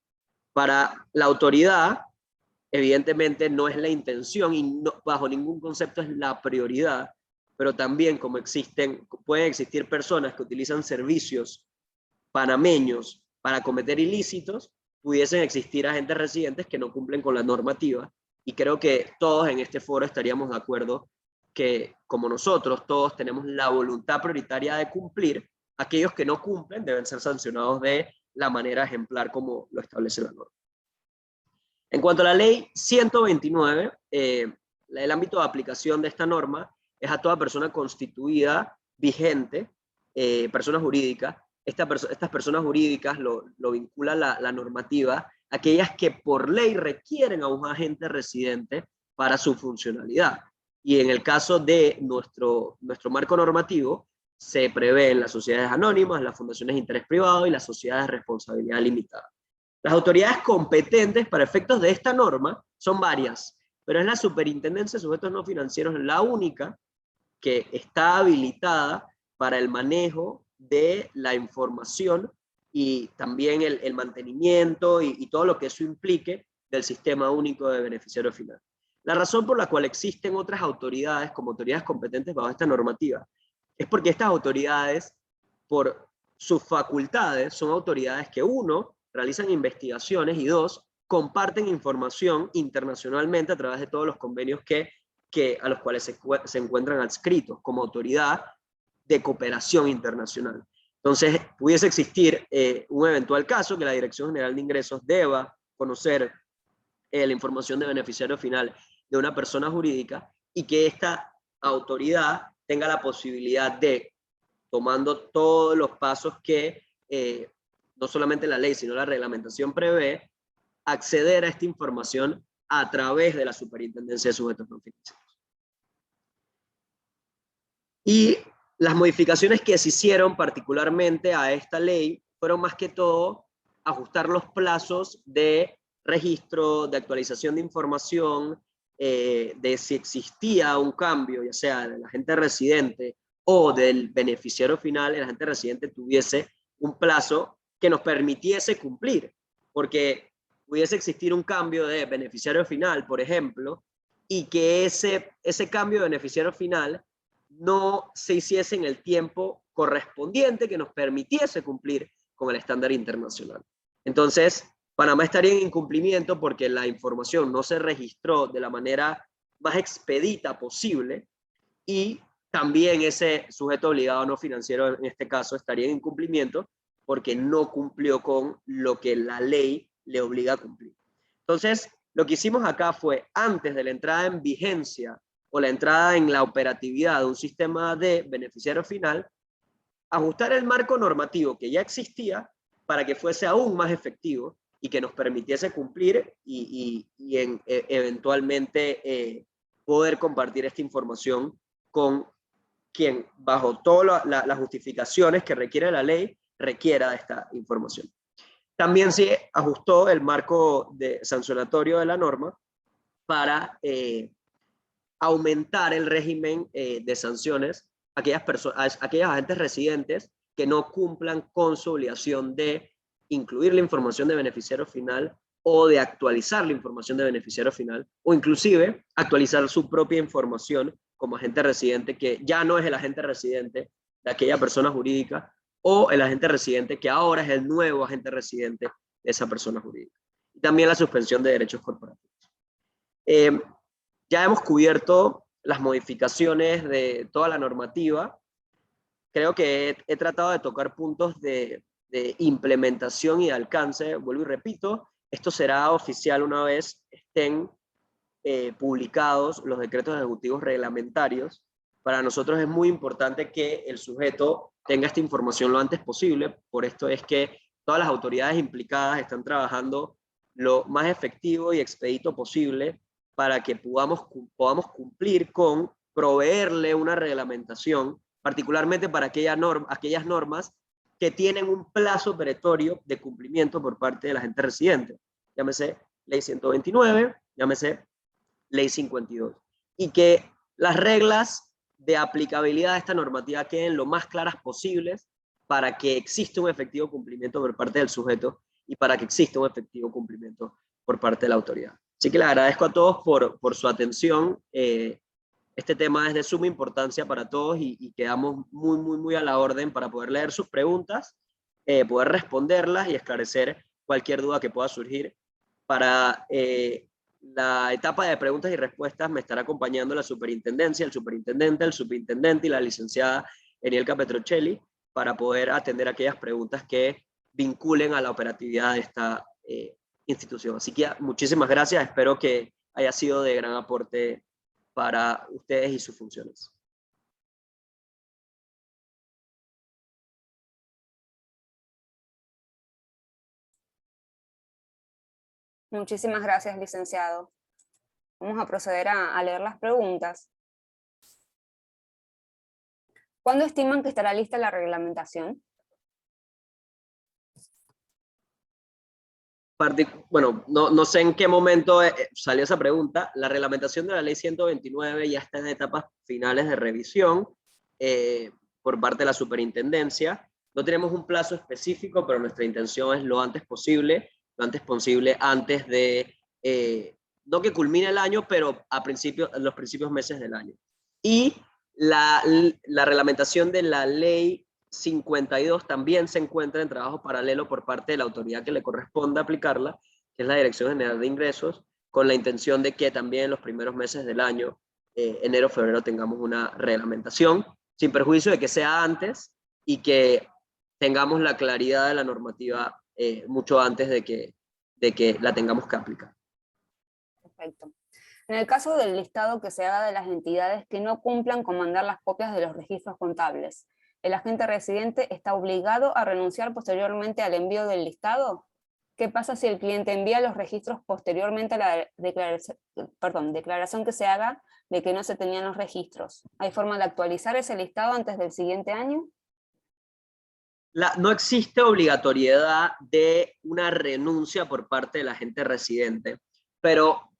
Para la autoridad, evidentemente no es la intención y no, bajo ningún concepto es la prioridad, pero también como pueden existir personas que utilizan servicios panameños para cometer ilícitos, pudiesen existir agentes residentes que no cumplen con la normativa, y creo que todos en este foro estaríamos de acuerdo que, como nosotros, todos tenemos la voluntad prioritaria de cumplir. Aquellos que no cumplen deben ser sancionados de la manera ejemplar como lo establece la norma. En cuanto a la ley 129, el ámbito de aplicación de esta norma es a toda persona constituida, vigente, persona jurídica. Estas personas jurídicas lo vincula la normativa, aquellas que por ley requieren a un agente residente para su funcionalidad. Y en el caso de nuestro marco normativo, se prevén las sociedades anónimas, las fundaciones de interés privado y las sociedades de responsabilidad limitada. Las autoridades competentes para efectos de esta norma son varias, pero es la Superintendencia de Sujetos No Financieros la única que está habilitada para el manejo de la información y también el mantenimiento y todo lo que eso implique del sistema único de beneficiario final. La razón por la cual existen otras autoridades como autoridades competentes bajo esta normativa es porque estas autoridades, por sus facultades, son autoridades que, uno, realizan investigaciones y dos, comparten información internacionalmente a través de todos los convenios a los cuales se encuentran adscritos como autoridad de cooperación internacional. Entonces, pudiese existir un eventual caso que la Dirección General de Ingresos deba conocer la información de beneficiario final de una persona jurídica y que esta autoridad tenga la posibilidad de, tomando todos los pasos que no solamente la ley, sino la reglamentación prevé, acceder a esta información a través de la Superintendencia de Sujetos No Financieros. Y las modificaciones que se hicieron particularmente a esta ley fueron más que todo ajustar los plazos de registro, de actualización de información, de si existía un cambio, ya sea del agente residente o del beneficiario final, el agente residente tuviese un plazo que nos permitiese cumplir, porque pudiese existir un cambio de beneficiario final, por ejemplo, y que ese cambio de beneficiario final no se hiciese en el tiempo correspondiente que nos permitiese cumplir con el estándar internacional. Entonces, Panamá estaría en incumplimiento porque la información no se registró de la manera más expedita posible y también ese sujeto obligado no financiero en este caso estaría en incumplimiento porque no cumplió con lo que la ley le obliga a cumplir. Entonces, lo que hicimos acá fue, antes de la entrada en vigencia o la entrada en la operatividad de un sistema de beneficiario final, ajustar el marco normativo que ya existía para que fuese aún más efectivo y que nos permitiese cumplir y eventualmente poder compartir esta información con quien, bajo todas las justificaciones que requiere la ley, requiera de esta información. También se ajustó el marco sancionatorio de la norma para aumentar el régimen de sanciones aquellos agentes residentes que no cumplan con su obligación de incluir la información de beneficiario final o de actualizar la información de beneficiario final, o inclusive actualizar su propia información como agente residente que ya no es el agente residente de aquella persona jurídica, o el agente residente que ahora es el nuevo agente residente de esa persona jurídica. Y también la suspensión de derechos corporativos. Ya hemos cubierto las modificaciones de toda la normativa. Creo que he tratado de tocar puntos de implementación y de alcance. Vuelvo y repito, esto será oficial una vez estén publicados los decretos ejecutivos reglamentarios. Para nosotros es muy importante que el sujeto tenga esta información lo antes posible. Por esto es que todas las autoridades implicadas están trabajando lo más efectivo y expedito posible para que podamos cumplir con proveerle una reglamentación, particularmente para aquellas normas que tienen un plazo perentorio de cumplimiento por parte de la agente residente. Llámese Ley 129, llámese Ley 52. Y que las reglas de aplicabilidad de esta normativa queden lo más claras posibles para que exista un efectivo cumplimiento por parte del sujeto y para que exista un efectivo cumplimiento por parte de la autoridad. Así que les agradezco a todos por su atención. Este tema es de suma importancia para todos y quedamos muy a la orden para poder leer sus preguntas, poder responderlas y esclarecer cualquier duda que pueda surgir. Para la etapa de preguntas y respuestas me estará acompañando la superintendencia, el superintendente y la licenciada Enielka Petrocelli para poder atender aquellas preguntas que vinculen a la operatividad de esta institución. Así que muchísimas gracias, espero que haya sido de gran aporte para ustedes y sus funciones. Muchísimas gracias, licenciado. Vamos a proceder a leer las preguntas. ¿Cuándo estiman que estará lista la reglamentación? Bueno, no sé en qué momento salió esa pregunta. La reglamentación de la ley 129 ya está en etapas finales de revisión por parte de la superintendencia. No tenemos un plazo específico, pero nuestra intención es lo antes posible antes de, no que culmine el año, pero en los principios meses del año. Y la reglamentación de la ley 52 también se encuentra en trabajo paralelo por parte de la autoridad que le corresponde aplicarla, que es la Dirección General de Ingresos, con la intención de que también en los primeros meses del año, enero, febrero, tengamos una reglamentación, sin perjuicio de que sea antes y que tengamos la claridad de la normativa mucho antes de que la tengamos que aplicar. Perfecto. En el caso del listado que se haga de las entidades que no cumplan con mandar las copias de los registros contables, ¿el agente residente está obligado a renunciar posteriormente al envío del listado? ¿Qué pasa si el cliente envía los registros posteriormente a la declaración que se haga de que no se tenían los registros? ¿Hay forma de actualizar ese listado antes del siguiente año? No existe obligatoriedad de una renuncia por parte del agente residente, pero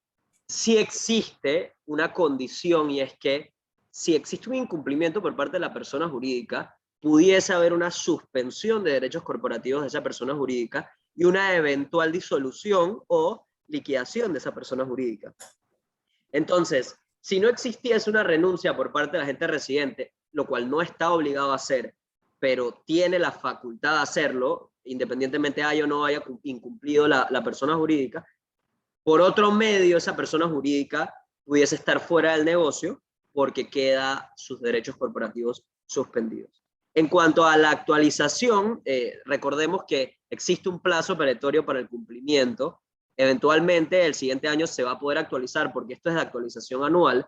sí existe una condición, y es que si existe un incumplimiento por parte de la persona jurídica, pudiese haber una suspensión de derechos corporativos de esa persona jurídica y una eventual disolución o liquidación de esa persona jurídica. Entonces, si no existiese una renuncia por parte del agente residente, lo cual no está obligado a hacer, pero tiene la facultad de hacerlo, independientemente haya o no haya incumplido la persona jurídica, por otro medio esa persona jurídica pudiese estar fuera del negocio porque queda sus derechos corporativos suspendidos. En cuanto a la actualización, recordemos que existe un plazo perentorio para el cumplimiento. Eventualmente el siguiente año se va a poder actualizar porque esto es de actualización anual,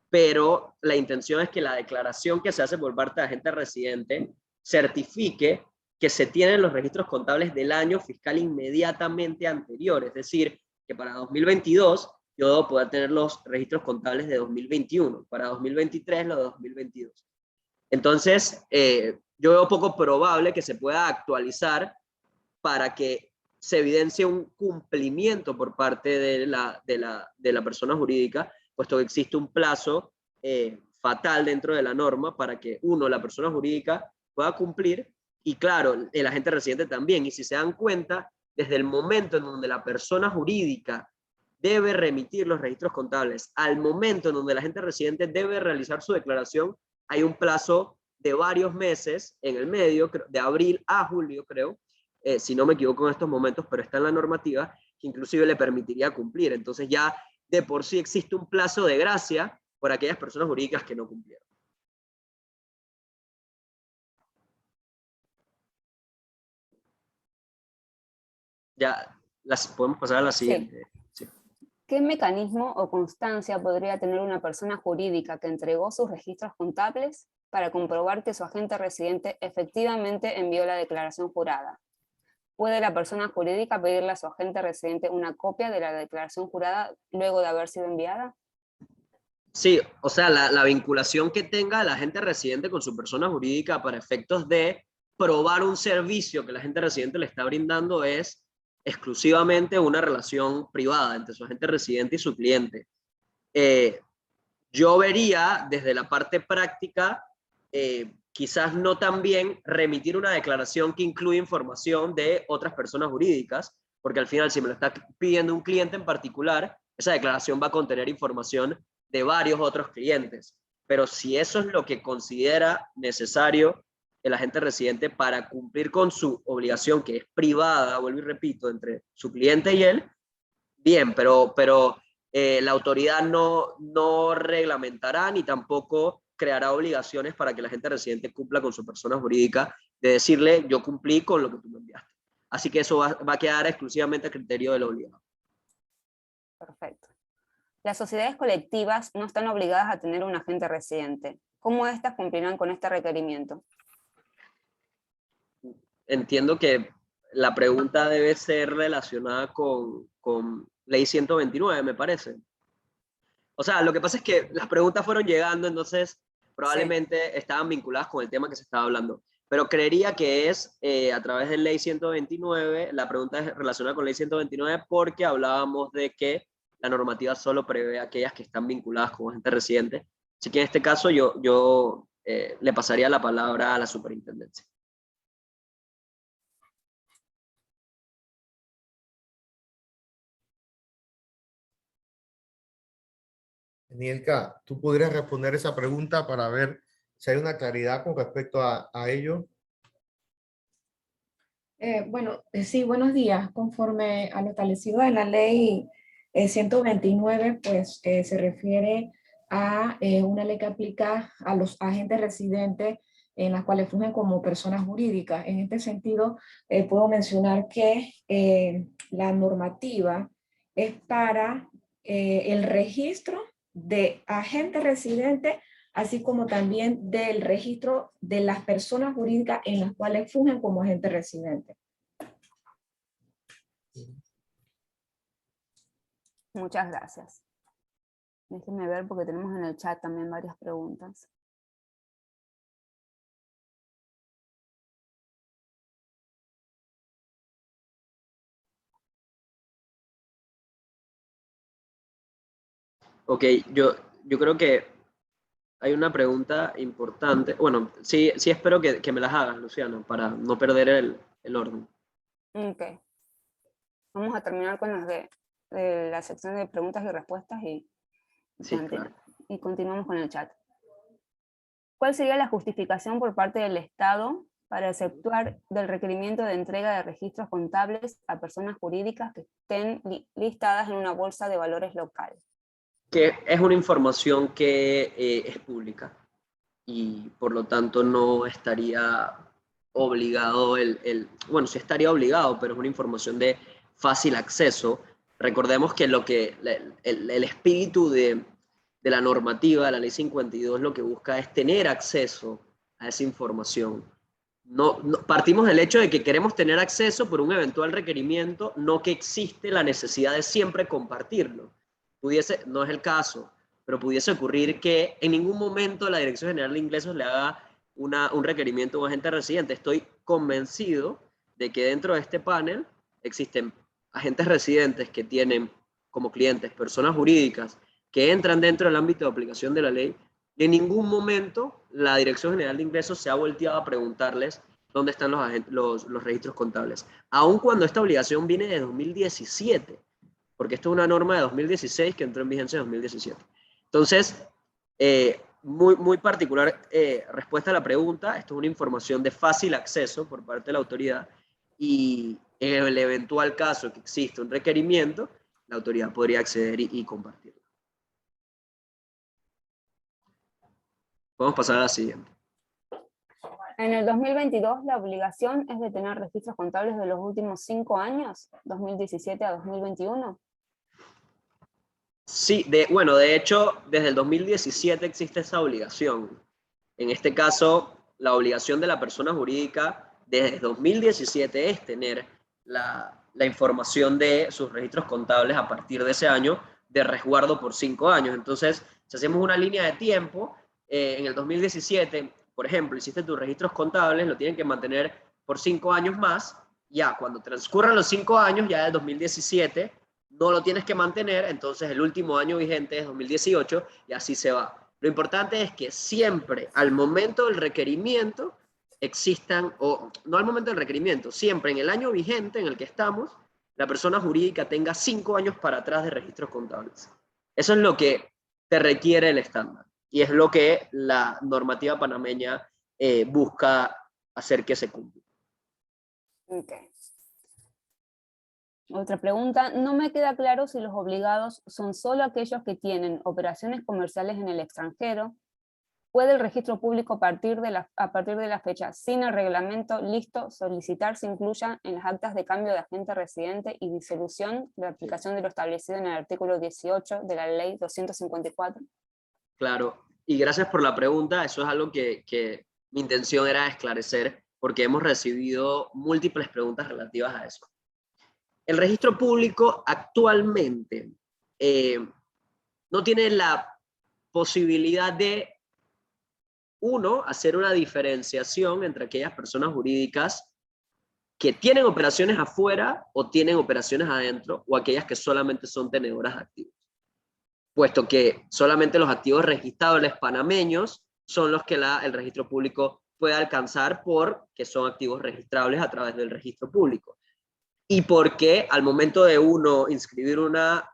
pero la intención es que la declaración que se hace por parte de agente residente certifique que se tienen los registros contables del año fiscal inmediatamente anterior, es decir, que para 2022 yo debo poder tener los registros contables de 2021, para 2023 los de 2022. Entonces, yo veo poco probable que se pueda actualizar para que se evidencie un cumplimiento por parte de la persona jurídica, puesto que existe un plazo fatal dentro de la norma para que, uno, la persona jurídica pueda cumplir y, claro, el agente residente también. Y si se dan cuenta, desde el momento en donde la persona jurídica debe remitir los registros contables al momento en donde el agente residente debe realizar su declaración, hay un plazo de varios meses en el medio, de abril a julio, creo, si no me equivoco en estos momentos, pero está en la normativa, que inclusive le permitiría cumplir. Entonces ya de por sí existe un plazo de gracia por aquellas personas jurídicas que no cumplieron. Ya podemos pasar a la siguiente. Sí. ¿Qué mecanismo o constancia podría tener una persona jurídica que entregó sus registros contables para comprobar que su agente residente efectivamente envió la declaración jurada? ¿Puede la persona jurídica pedirle a su agente residente una copia de la declaración jurada luego de haber sido enviada? Sí, o sea, la vinculación que tenga el agente residente con su persona jurídica para efectos de probar un servicio que el agente residente le está brindando es exclusivamente una relación privada entre su agente residente y su cliente. Yo vería desde la parte práctica, quizás no también remitir una declaración que incluye información de otras personas jurídicas, porque al final si me lo está pidiendo un cliente en particular, esa declaración va a contener información de varios otros clientes. Pero si eso es lo que considera necesario el agente residente para cumplir con su obligación, que es privada, vuelvo y repito, entre su cliente y él, bien, pero la autoridad no reglamentará ni tampoco creará obligaciones para que el agente residente cumpla con su persona jurídica de decirle yo cumplí con lo que tú me enviaste. Así que eso va a quedar exclusivamente a criterio del obligado. Perfecto. Las sociedades colectivas no están obligadas a tener un agente residente. ¿Cómo éstas cumplirán con este requerimiento? Entiendo que la pregunta debe ser relacionada con Ley 129, me parece. O sea, lo que pasa es que las preguntas fueron llegando, entonces probablemente estaban vinculadas con el tema que se estaba hablando. Pero creería que es a través de Ley 129, la pregunta es relacionada con Ley 129 porque hablábamos de que la normativa solo prevé aquellas que están vinculadas con agente residente. Así que en este caso yo le pasaría la palabra a la superintendencia. Nielka, ¿tú podrías responder esa pregunta para ver si hay una claridad con respecto a ello? Sí, buenos días. Conforme a lo establecido en la ley 129, pues se refiere a una ley que aplica a los agentes residentes en las cuales fungen como personas jurídicas. En este sentido, puedo mencionar que la normativa es para el registro de agentes residentes, así como también del registro de las personas jurídicas en las cuales fungen como agentes residentes. Muchas gracias. Déjenme ver porque tenemos en el chat también varias preguntas. Ok, yo creo que hay una pregunta importante. Bueno, sí espero que me las hagas, Luciano, para no perder el orden. Ok. Vamos a terminar con las de la sección de preguntas y respuestas y Claro. continuamos con el chat. ¿Cuál sería la justificación por parte del Estado para efectuar del requerimiento de entrega de registros contables a personas jurídicas que estén listadas en una bolsa de valores local? Que es una información que es pública y por lo tanto no estaría obligado bueno, sí estaría obligado, pero es una información de fácil acceso. Recordemos que el espíritu de la normativa, de la ley 52, lo que busca es tener acceso a esa información. Partimos del hecho de que queremos tener acceso por un eventual requerimiento, no que existe la necesidad de siempre compartirlo. No es el caso, pero pudiese ocurrir que en ningún momento la Dirección General de Ingresos le haga un requerimiento a un agente residente. Estoy convencido de que dentro de este panel existen agentes residentes que tienen como clientes personas jurídicas que entran dentro del ámbito de aplicación de la ley Y en ningún momento la Dirección General de Ingresos se ha volteado a preguntarles dónde están los registros contables. Aun cuando esta obligación viene de 2017, porque esto es una norma de 2016 que entró en vigencia en 2017. Entonces, muy particular respuesta a la pregunta. Esto es una información de fácil acceso por parte de la autoridad y en el eventual caso que existe un requerimiento, la autoridad podría acceder y compartirlo. Podemos pasar a la siguiente. En el 2022, la obligación es de tener registros contables de los últimos 5 años, 2017 a 2021. Sí, de hecho, desde el 2017 existe esa obligación. En este caso, la obligación de la persona jurídica desde 2017 es tener la información de sus registros contables a partir de ese año de resguardo por 5 años. Entonces, si hacemos una línea de tiempo, en el 2017, por ejemplo, hiciste tus registros contables, lo tienen que mantener por 5 años más. Ya, cuando transcurran los 5 años, ya del 2017, no lo tienes que mantener, entonces el último año vigente es 2018 y así se va. Lo importante es que siempre al momento del requerimiento existan, o no al momento del requerimiento, siempre en el año vigente en el que estamos, la persona jurídica tenga 5 años para atrás de registros contables. Eso es lo que te requiere el estándar y es lo que la normativa panameña busca hacer que se cumpla. Okay. Otra pregunta, no me queda claro si los obligados son solo aquellos que tienen operaciones comerciales en el extranjero. ¿Puede el registro público a partir de la fecha sin el reglamento listo solicitar se incluya en las actas de cambio de agente residente y disolución de la aplicación de lo establecido en el artículo 18 de la ley 254? Claro, y gracias por la pregunta. Eso es algo que mi intención era esclarecer porque hemos recibido múltiples preguntas relativas a eso. El registro público actualmente no tiene la posibilidad de, uno, hacer una diferenciación entre aquellas personas jurídicas que tienen operaciones afuera o tienen operaciones adentro, o aquellas que solamente son tenedoras de activos. Puesto que solamente los activos registrables panameños son los que el registro público puede alcanzar porque son activos registrables a través del registro público. Y porque al momento de uno inscribir una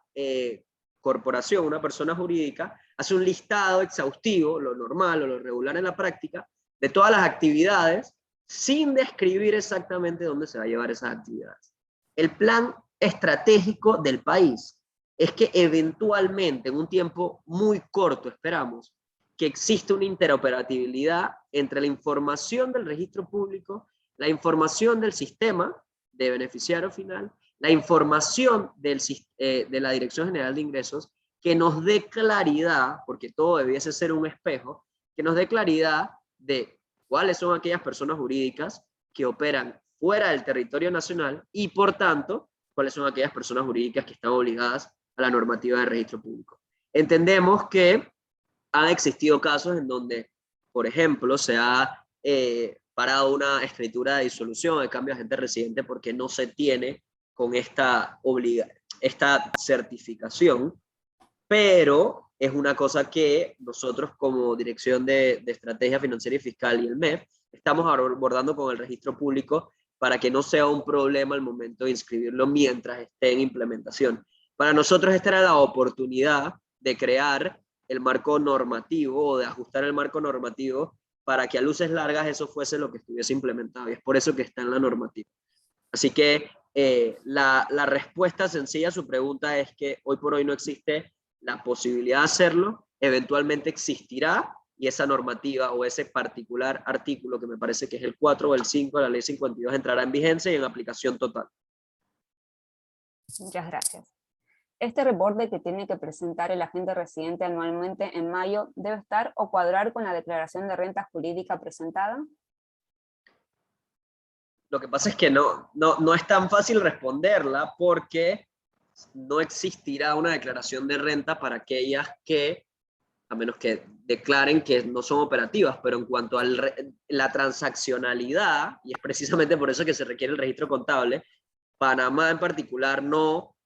corporación, una persona jurídica, hace un listado exhaustivo, lo normal o lo regular en la práctica, de todas las actividades, sin describir exactamente dónde se va a llevar esas actividades. El plan estratégico del país es que eventualmente, en un tiempo muy corto, esperamos, que exista una interoperabilidad entre la información del registro público, la información del sistema de beneficiario final, la información de la Dirección General de Ingresos, que nos dé claridad, porque todo debiese ser un espejo, que nos dé claridad de cuáles son aquellas personas jurídicas que operan fuera del territorio nacional y, por tanto, cuáles son aquellas personas jurídicas que están obligadas a la normativa de registro público. Entendemos que han existido casos en donde, por ejemplo, se ha parado una escritura de disolución de cambio de agente residente porque no se tiene con esta certificación, pero es una cosa que nosotros como Dirección de Estrategia Financiera y Fiscal y el MEF estamos abordando con el registro público para que no sea un problema al momento de inscribirlo mientras esté en implementación. Para nosotros esta era la oportunidad de crear el marco normativo o de ajustar el marco normativo para que a luces largas eso fuese lo que estuviese implementado, y es por eso que está en la normativa. Así que la respuesta sencilla a su pregunta es que hoy por hoy no existe la posibilidad de hacerlo, eventualmente existirá, y esa normativa o ese particular artículo, que me parece que es el 4 o el 5 de la ley 52, entrará en vigencia y en aplicación total. Muchas gracias. Este reporte que tiene que presentar el agente residente anualmente en mayo debe estar o cuadrar con la declaración de renta jurídica presentada. Lo que pasa es que no es tan fácil responderla porque no existirá una declaración de renta para aquellas que, a menos que declaren que no son operativas, pero en cuanto a la transaccionalidad, y es precisamente por eso que se requiere el registro contable, Panamá en particular no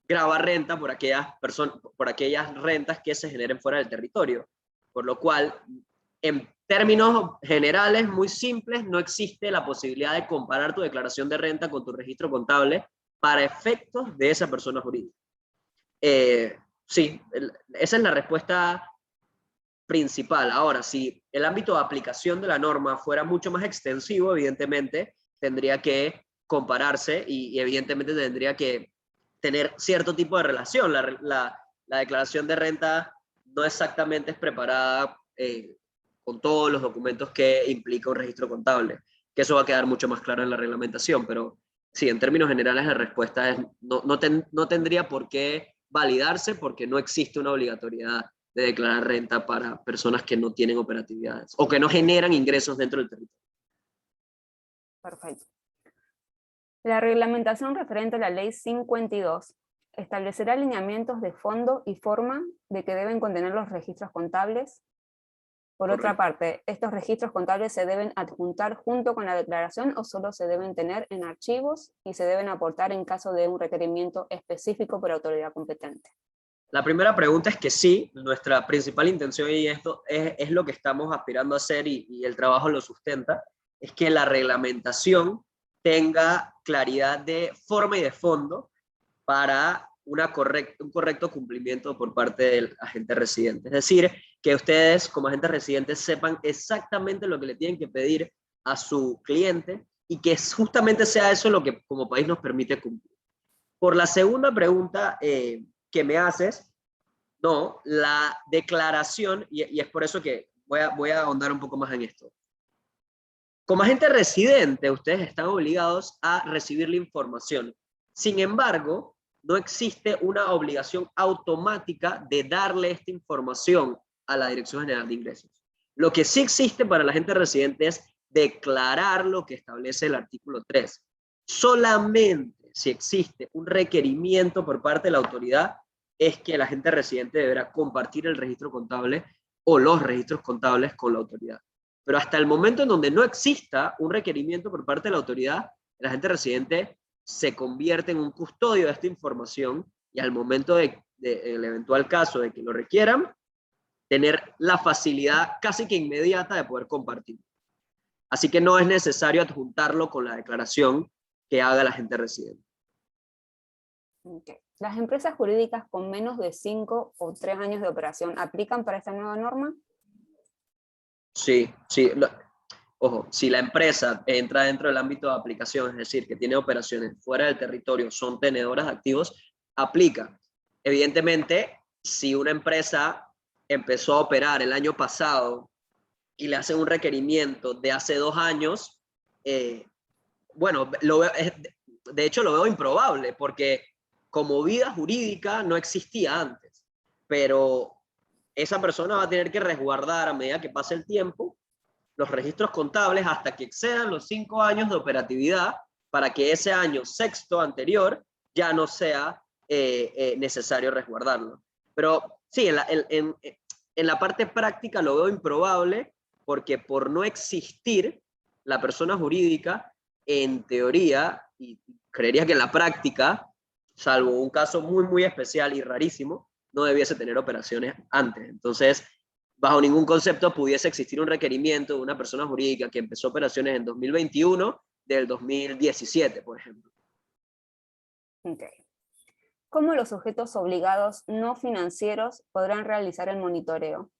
graba renta por aquellas rentas que se generen fuera del territorio. Por lo cual, en términos generales, muy simples, no existe la posibilidad de comparar tu declaración de renta con tu registro contable para efectos de esa persona jurídica. Sí, esa es la respuesta principal. Ahora, si el ámbito de aplicación de la norma fuera mucho más extensivo, evidentemente tendría que compararse y evidentemente tendría que tener cierto tipo de relación. La declaración de renta no exactamente es preparada con todos los documentos que implica un registro contable, que eso va a quedar mucho más claro en la reglamentación, pero sí, en términos generales la respuesta es no tendría por qué validarse porque no existe una obligatoriedad de declarar renta para personas que no tienen operatividades o que no generan ingresos dentro del territorio. Perfecto. La reglamentación referente a la Ley 52 establecerá lineamientos de fondo y forma de que deben contener los registros contables. Por otra parte, ¿estos registros contables se deben adjuntar junto con la declaración o solo se deben tener en archivos y se deben aportar en caso de un requerimiento específico por autoridad competente? La primera pregunta es que sí, nuestra principal intención, y esto es lo que estamos aspirando a hacer y el trabajo lo sustenta, es que la reglamentación tenga claridad de forma y de fondo para un correcto cumplimiento por parte del agente residente. Es decir, que ustedes como agentes residentes sepan exactamente lo que le tienen que pedir a su cliente y que justamente sea eso lo que como país nos permite cumplir. Por la segunda pregunta que me haces, no, la declaración, y es por eso que voy a ahondar un poco más en esto. Como agente residente, ustedes están obligados a recibir la información. Sin embargo, no existe una obligación automática de darle esta información a la Dirección General de Ingresos. Lo que sí existe para la agente residente es declarar lo que establece el artículo 3. Solamente si existe un requerimiento por parte de la autoridad es que el agente residente deberá compartir el registro contable o los registros contables con la autoridad. Pero hasta el momento en donde no exista un requerimiento por parte de la autoridad, el agente residente se convierte en un custodio de esta información y al momento del eventual caso de que lo requieran, tener la facilidad casi que inmediata de poder compartir. Así que no es necesario adjuntarlo con la declaración que haga el agente residente. Okay. ¿Las empresas jurídicas con menos de 5 o 3 años de operación aplican para esta nueva norma? Sí. Ojo, si la empresa entra dentro del ámbito de aplicación, es decir, que tiene operaciones fuera del territorio, son tenedoras de activos, aplica. Evidentemente, si una empresa empezó a operar el año pasado y le hacen un requerimiento de hace 2 años, bueno, de hecho lo veo improbable, porque como vida jurídica no existía antes, pero esa persona va a tener que resguardar a medida que pase el tiempo los registros contables hasta que excedan los 5 años de operatividad para que ese año sexto anterior ya no sea necesario resguardarlo. Pero sí, en la parte práctica lo veo improbable porque por no existir la persona jurídica, en teoría, y creería que en la práctica, salvo un caso muy especial y rarísimo, no debiese tener operaciones antes. Entonces, bajo ningún concepto pudiese existir un requerimiento de una persona jurídica que empezó operaciones en 2021 del 2017, por ejemplo. Okay. ¿Cómo los sujetos obligados no financieros podrán realizar el monitoreo?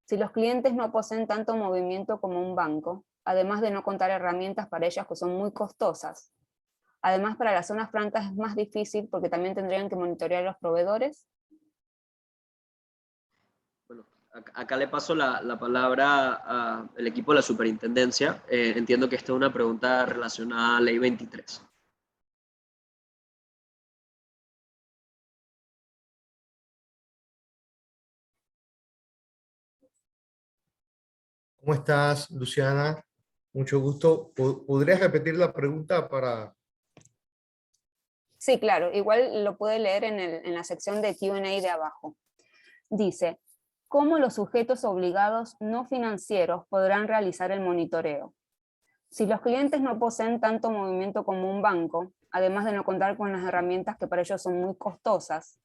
Si los clientes no poseen tanto movimiento como un banco, además de no contar herramientas para ellas que son muy costosas. Además, para las zonas francas es más difícil porque también tendrían que monitorear a los proveedores. Bueno, acá le paso la palabra al equipo de la superintendencia. Entiendo que esta es una pregunta relacionada a Ley 23. ¿Cómo estás, Luciana? Mucho gusto. ¿Podrías repetir la pregunta para...? Sí, claro, igual lo puede leer en la sección de Q&A de abajo. Dice, ¿cómo los sujetos obligados no financieros podrán realizar el monitoreo? Si los clientes no poseen tanto movimiento como un banco, además de no contar con las herramientas que para ellos son muy costosas,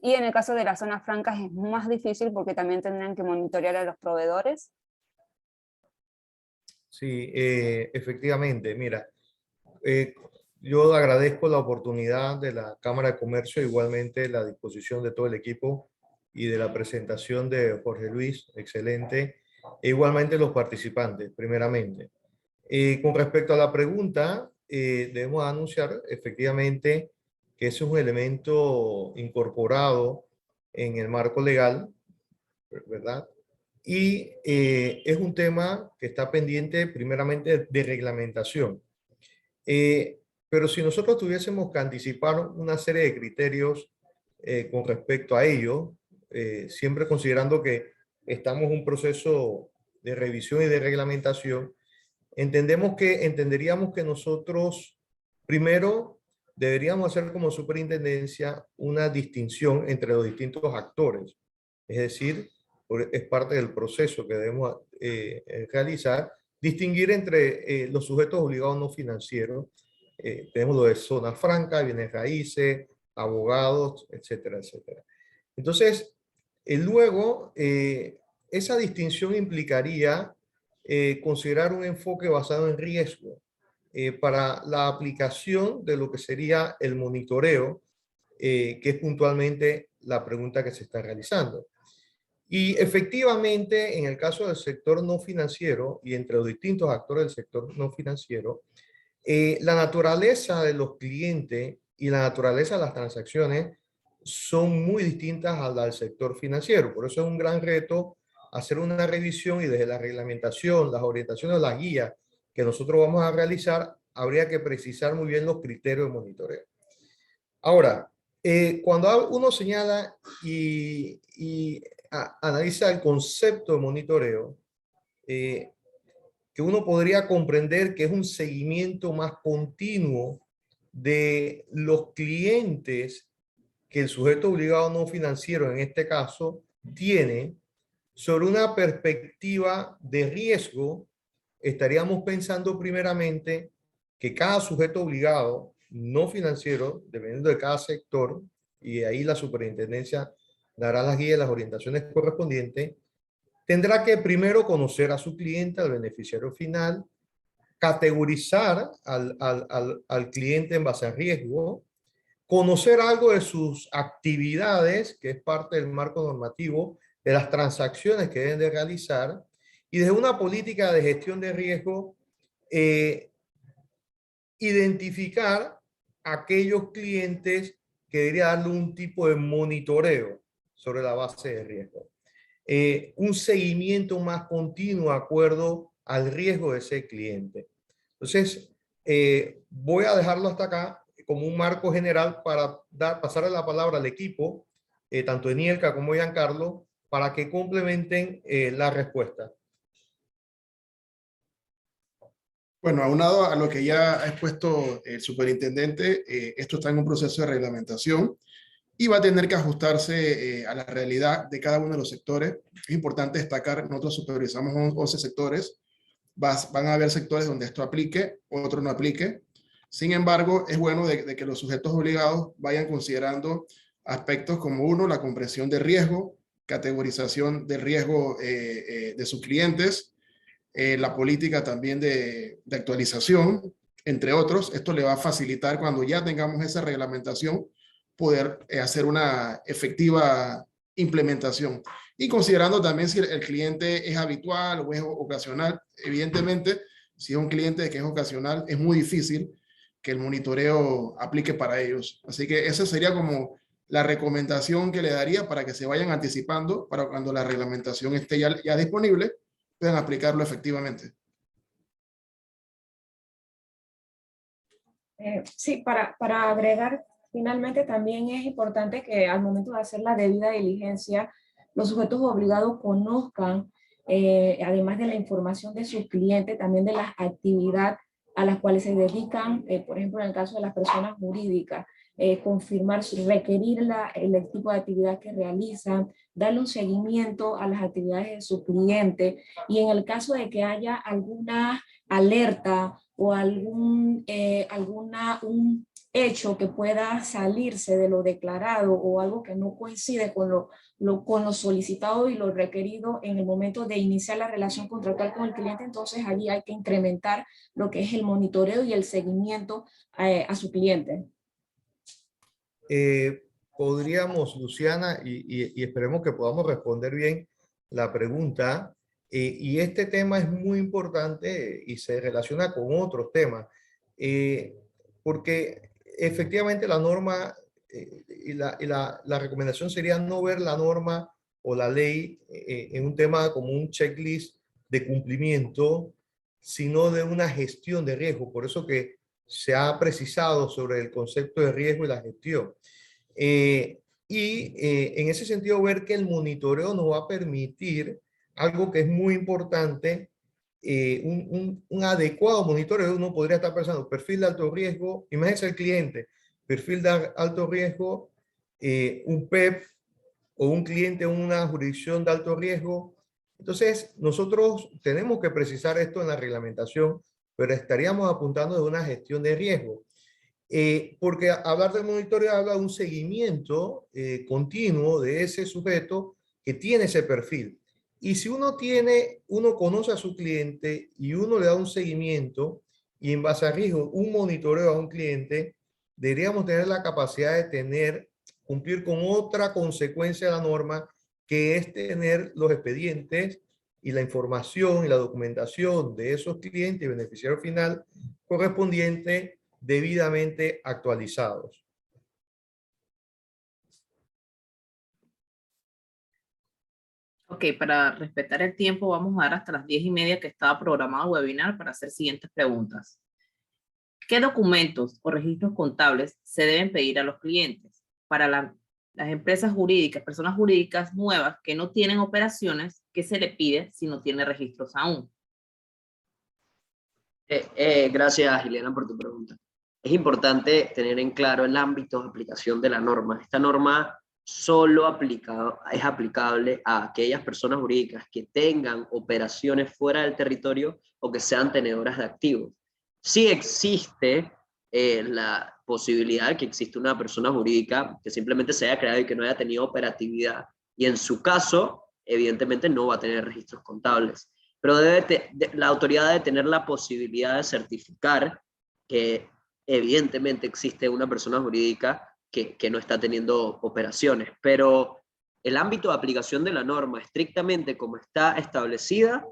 Y en el caso de las zonas francas es más difícil porque también tendrán que monitorear a los proveedores. Sí, efectivamente, mira, yo agradezco la oportunidad de la Cámara de Comercio, igualmente la disposición de todo el equipo y de la presentación de Jorge Luis, excelente, e igualmente los participantes, primeramente. Con respecto a la pregunta, debemos anunciar efectivamente que es un elemento incorporado en el marco legal, ¿verdad? Y es un tema que está pendiente primeramente de reglamentación. Pero si nosotros tuviésemos que anticipar una serie de criterios con respecto a ello, siempre considerando que estamos en un proceso de revisión y de reglamentación, entenderíamos que nosotros primero deberíamos hacer como superintendencia una distinción entre los distintos actores. Es decir, es parte del proceso que debemos realizar, distinguir entre los sujetos obligados no financieros. Tenemos lo de zona franca, bienes raíces, abogados, etcétera, etcétera. Entonces, luego, esa distinción implicaría considerar un enfoque basado en riesgo para la aplicación de lo que sería el monitoreo, que es puntualmente la pregunta que se está realizando. Y efectivamente, en el caso del sector no financiero y entre los distintos actores del sector no financiero, la naturaleza de los clientes y la naturaleza de las transacciones son muy distintas a la del sector financiero. Por eso es un gran reto hacer una revisión y desde la reglamentación, las orientaciones, las guías que nosotros vamos a realizar, habría que precisar muy bien los criterios de monitoreo. Ahora, cuando uno señala y analiza el concepto de monitoreo, que uno podría comprender que es un seguimiento más continuo de los clientes que el sujeto obligado no financiero, en este caso, tiene sobre una perspectiva de riesgo. Estaríamos pensando primeramente que cada sujeto obligado no financiero, dependiendo de cada sector, y ahí la superintendencia dará las guías y las orientaciones correspondientes, tendrá que primero conocer a su cliente, al beneficiario final, categorizar al cliente en base a riesgo, conocer algo de sus actividades, que es parte del marco normativo, de las transacciones que deben de realizar, y desde una política de gestión de riesgo, identificar aquellos clientes que debería darle un tipo de monitoreo sobre la base de riesgo. Un seguimiento más continuo de acuerdo al riesgo de ese cliente. Entonces, voy a dejarlo hasta acá como un marco general para pasarle la palabra al equipo, tanto Enielka como Giancarlo, para que complementen la respuesta. Bueno, aunado a lo que ya ha expuesto el superintendente, esto está en un proceso de reglamentación y va a tener que ajustarse a la realidad de cada uno de los sectores. Es importante destacar, nosotros supervisamos 11 sectores, van a haber sectores donde esto aplique, otros no aplique. Sin embargo, es bueno de que los sujetos obligados vayan considerando aspectos como uno, la comprensión de riesgo, categorización de riesgo de sus clientes, la política también de actualización, entre otros. Esto le va a facilitar cuando ya tengamos esa reglamentación poder hacer una efectiva implementación. Y considerando también si el cliente es habitual o es ocasional, evidentemente, si es un cliente que es ocasional, es muy difícil que el monitoreo aplique para ellos. Así que esa sería como la recomendación que le daría para que se vayan anticipando para cuando la reglamentación esté ya disponible, puedan aplicarlo efectivamente. Sí, para agregar, finalmente también es importante que al momento de hacer la debida diligencia, los sujetos obligados conozcan, además de la información de sus clientes, también de las actividades a las cuales se dedican, por ejemplo, en el caso de las personas jurídicas, confirmar, requerir el tipo de actividad que realizan, darle un seguimiento a las actividades de su cliente, y en el caso de que haya alguna alerta o hecho que pueda salirse de lo declarado o algo que no coincide con lo solicitado y lo requerido en el momento de iniciar la relación contractual con el cliente, entonces allí hay que incrementar lo que es el monitoreo y el seguimiento a su cliente. Podríamos, Luciana, y esperemos que podamos responder bien la pregunta, y este tema es muy importante y se relaciona con otros temas, porque efectivamente la norma y la recomendación sería no ver la norma o la ley en un tema como un checklist de cumplimiento, sino de una gestión de riesgo. Por eso que se ha precisado sobre el concepto de riesgo y la gestión. En ese sentido, ver que el monitoreo nos va a permitir algo que es muy importante, un adecuado monitoreo. Uno podría estar pensando, perfil de alto riesgo, imagínense el cliente, perfil de alto riesgo, un PEP o un cliente en una jurisdicción de alto riesgo. Entonces, nosotros tenemos que precisar esto en la reglamentación, pero estaríamos apuntando de una gestión de riesgo. Porque hablar de monitoreo habla de un seguimiento continuo de ese sujeto que tiene ese perfil. Y si uno conoce a su cliente y uno le da un seguimiento y en base a riesgo, un monitoreo a un cliente, deberíamos tener la capacidad de cumplir con otra consecuencia de la norma, que es tener los expedientes y la información y la documentación de esos clientes y beneficiario final correspondiente debidamente actualizados. Ok, para respetar el tiempo vamos a dar hasta las 10:30 que estaba programado el webinar para hacer siguientes preguntas. ¿Qué documentos o registros contables se deben pedir a los clientes para las empresas jurídicas, personas jurídicas nuevas que no tienen operaciones? ¿Qué se le pide si no tiene registros aún? Gracias, Ileana, por tu pregunta. Es importante tener en claro el ámbito de aplicación de la norma. Esta norma solo es aplicable a aquellas personas jurídicas que tengan operaciones fuera del territorio o que sean tenedoras de activos. Sí existe la posibilidad de que exista una persona jurídica que simplemente se haya creado y que no haya tenido operatividad, y en su caso, evidentemente no va a tener registros contables. Pero la autoridad debe tener la posibilidad de certificar que evidentemente existe una persona jurídica que no está teniendo operaciones. Pero el ámbito de aplicación de la norma, estrictamente como está establecida,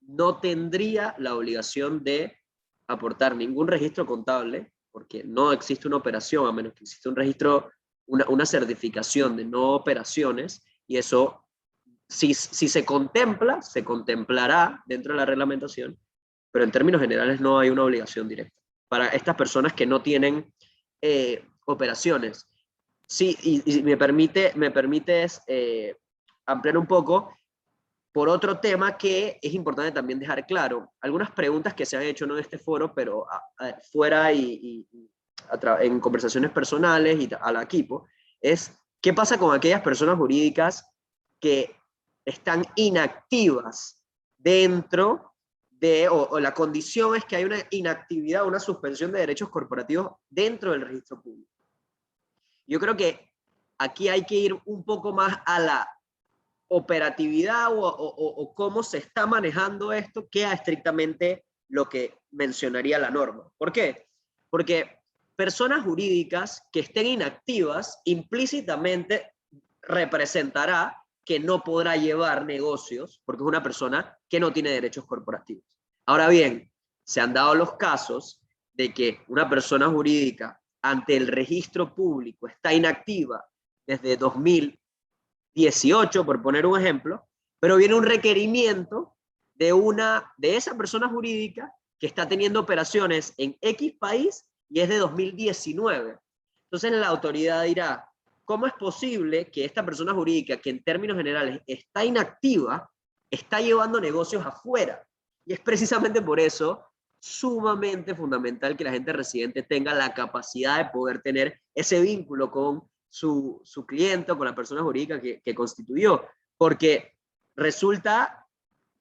no tendría la obligación de aportar ningún registro contable, porque no existe una operación, a menos que exista un registro, una certificación de no operaciones, y eso, si se contempla, se contemplará dentro de la reglamentación, pero en términos generales no hay una obligación directa para estas personas que no tienen operaciones. Sí, y me permites ampliar un poco por otro tema que es importante también dejar claro. Algunas preguntas que se han hecho no en este foro, pero fuera en conversaciones personales y al equipo, es ¿qué pasa con aquellas personas jurídicas que están inactivas dentro de, o la condición es que hay una inactividad, una suspensión de derechos corporativos dentro del registro público? Yo creo que aquí hay que ir un poco más a la operatividad o cómo se está manejando esto, que a estrictamente lo que mencionaría la norma. ¿Por qué? Porque personas jurídicas que estén inactivas implícitamente representará que no podrá llevar negocios porque es una persona que no tiene derechos corporativos. Ahora bien, se han dado los casos de que una persona jurídica ante el registro público está inactiva desde 2018, por poner un ejemplo, pero viene un requerimiento de esa persona jurídica que está teniendo operaciones en X país y es de 2019. Entonces la autoridad dirá, ¿cómo es posible que esta persona jurídica, que en términos generales está inactiva, está llevando negocios afuera? Y es precisamente por eso sumamente fundamental que la gente residente tenga la capacidad de poder tener ese vínculo con su cliente o con la persona jurídica que constituyó, porque resulta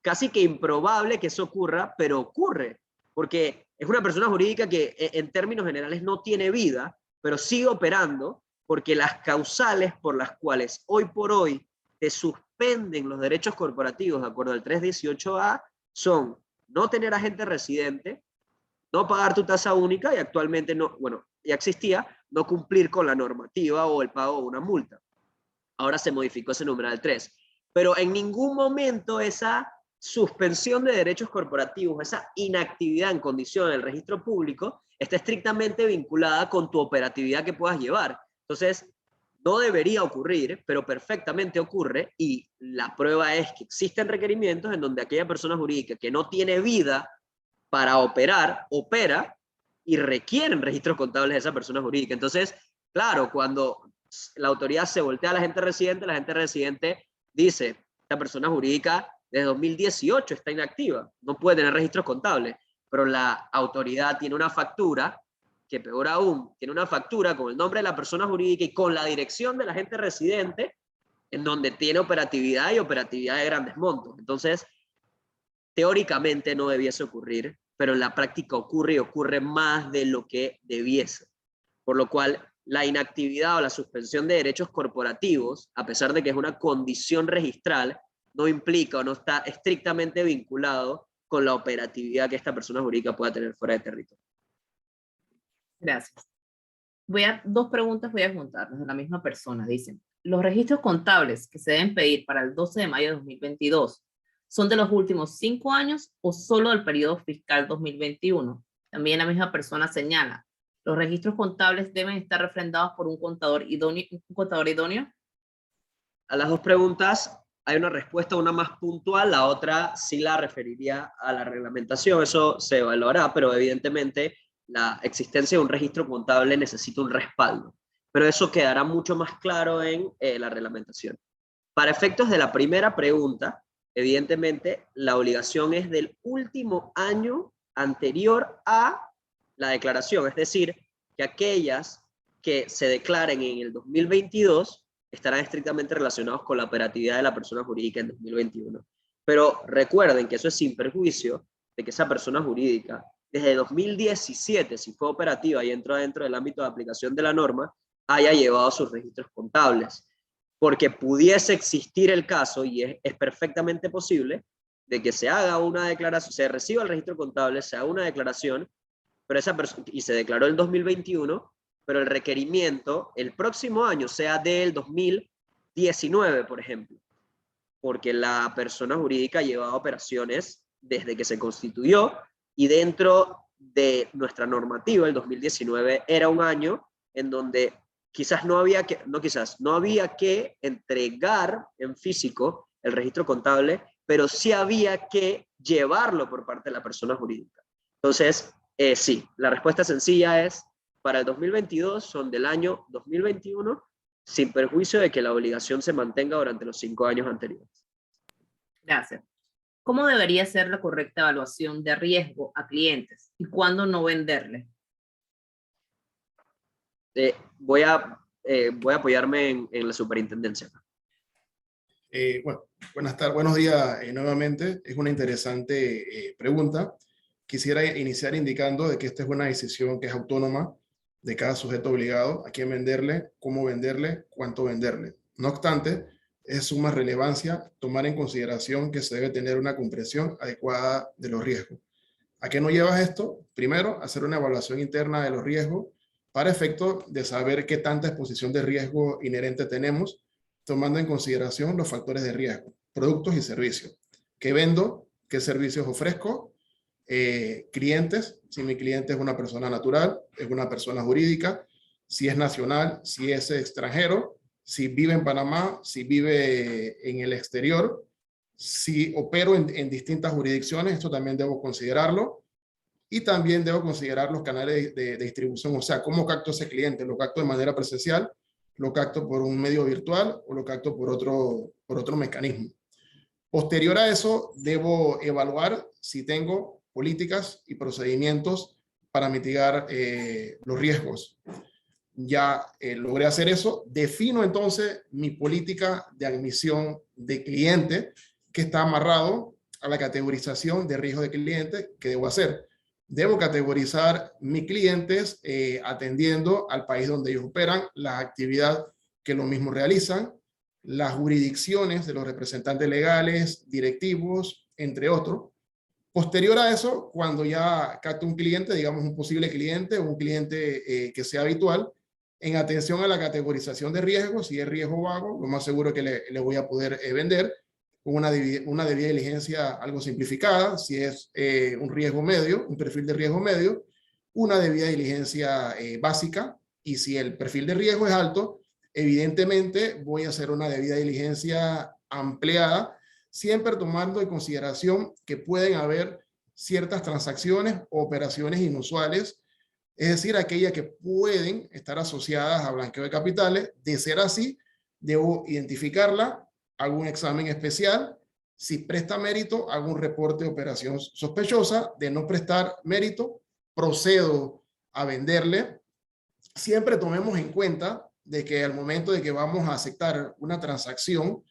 casi que improbable que eso ocurra, pero ocurre. porque es una persona jurídica que en términos generales no tiene vida, pero sigue operando porque las causales por las cuales hoy por hoy te suspenden los derechos corporativos de acuerdo al 318A son no tener agente residente, no pagar tu tasa única y actualmente no, bueno, ya existía, no cumplir con la normativa o el pago de una multa. Ahora se modificó ese numeral 3. Pero en ningún momento esa suspensión de derechos corporativos, esa inactividad en condición del registro público, está estrictamente vinculada con tu operatividad que puedas llevar. Entonces, no debería ocurrir, pero perfectamente ocurre, y la prueba es que existen requerimientos en donde aquella persona jurídica que no tiene vida para operar, opera y requieren registros contables de esa persona jurídica. Entonces, claro, cuando la autoridad se voltea a la gente residente dice, esta persona jurídica desde 2018 está inactiva, no puede tener registros contables, pero la autoridad tiene una factura, que peor aún, tiene una factura con el nombre de la persona jurídica y con la dirección de la gente residente, en donde tiene operatividad y operatividad de grandes montos. Entonces, teóricamente no debiese ocurrir, pero en la práctica ocurre y ocurre más de lo que debiese. Por lo cual, la inactividad o la suspensión de derechos corporativos, a pesar de que es una condición registral, no implica o no está estrictamente vinculado con la operatividad que esta persona jurídica pueda tener fuera de territorio. Gracias. Dos preguntas voy a juntarlas de la misma persona. Dicen, los registros contables que se deben pedir para el 12 de mayo de 2022 ¿son de los últimos 5 años o solo del periodo fiscal 2021? También la misma persona señala, ¿los registros contables deben estar refrendados por un contador idóneo? A las dos preguntas hay una respuesta, una más puntual, la otra sí la referiría a la reglamentación, eso se evaluará, pero evidentemente la existencia de un registro contable necesita un respaldo, pero eso quedará mucho más claro en la reglamentación. Para efectos de la primera pregunta, evidentemente la obligación es del último año anterior a la declaración, es decir, que aquellas que se declaren en el 2022 estarán estrictamente relacionados con la operatividad de la persona jurídica en 2021. Pero recuerden que eso es sin perjuicio de que esa persona jurídica desde 2017, si fue operativa y entró dentro del ámbito de aplicación de la norma, haya llevado sus registros contables. Porque pudiese existir el caso, y es perfectamente posible, de que se haga una declaración, se reciba el registro contable, se haga una declaración, pero esa persona, y se declaró en 2021, pero el requerimiento el próximo año sea del 2019, por ejemplo, porque la persona jurídica ha llevado operaciones desde que se constituyó, y dentro de nuestra normativa, el 2019 era un año en donde quizás no había que entregar en físico el registro contable, pero sí había que llevarlo por parte de la persona jurídica. Entonces, sí, la respuesta sencilla es, para el 2022 son del año 2021, sin perjuicio de que la obligación se mantenga durante los 5 años anteriores. Gracias. ¿Cómo debería ser la correcta evaluación de riesgo a clientes y cuándo no venderle? Voy a apoyarme en la superintendencia. Bueno, buenos días nuevamente. Es una interesante pregunta. Quisiera iniciar indicando de que esta es una decisión que es autónoma de cada sujeto obligado, a quién venderle, cómo venderle, cuánto venderle. No obstante, es de suma relevancia tomar en consideración que se debe tener una comprensión adecuada de los riesgos. ¿A qué nos lleva esto? Primero, hacer una evaluación interna de los riesgos para efecto de saber qué tanta exposición de riesgo inherente tenemos, tomando en consideración los factores de riesgo, productos y servicios. ¿Qué vendo? ¿Qué servicios ofrezco? Clientes, si mi cliente es una persona natural, es una persona jurídica, si es nacional, si es extranjero, si vive en Panamá, si vive en el exterior, si opero en distintas jurisdicciones, esto también debo considerarlo. Y también debo considerar los canales de distribución, o sea, cómo capto ese cliente, lo capto de manera presencial, lo capto por un medio virtual o lo capto por otro mecanismo. Posterior a eso, debo evaluar si tengo políticas y procedimientos para mitigar los riesgos. Ya logré hacer eso, defino entonces mi política de admisión de cliente que está amarrado a la categorización de riesgo de cliente que debo hacer. Debo categorizar mis clientes atendiendo al país donde ellos operan, la actividad que los mismos realizan, las jurisdicciones de los representantes legales, directivos, entre otros. Posterior a eso, cuando ya capto un cliente, digamos un posible cliente o un cliente que sea habitual, en atención a la categorización de riesgos, si es riesgo vago, lo más seguro es que le voy a poder vender con una debida diligencia algo simplificada, si es un riesgo medio, un perfil de riesgo medio, una debida diligencia básica, y si el perfil de riesgo es alto, evidentemente voy a hacer una debida diligencia ampliada, siempre tomando en consideración que pueden haber ciertas transacciones o operaciones inusuales, es decir, aquellas que pueden estar asociadas a blanqueo de capitales. De ser así, debo identificarla, hago un examen especial. Si presta mérito, hago un reporte de operación sospechosa. De no prestar mérito, procedo a venderle. Siempre tomemos en cuenta de que al momento de que vamos a aceptar una transacción,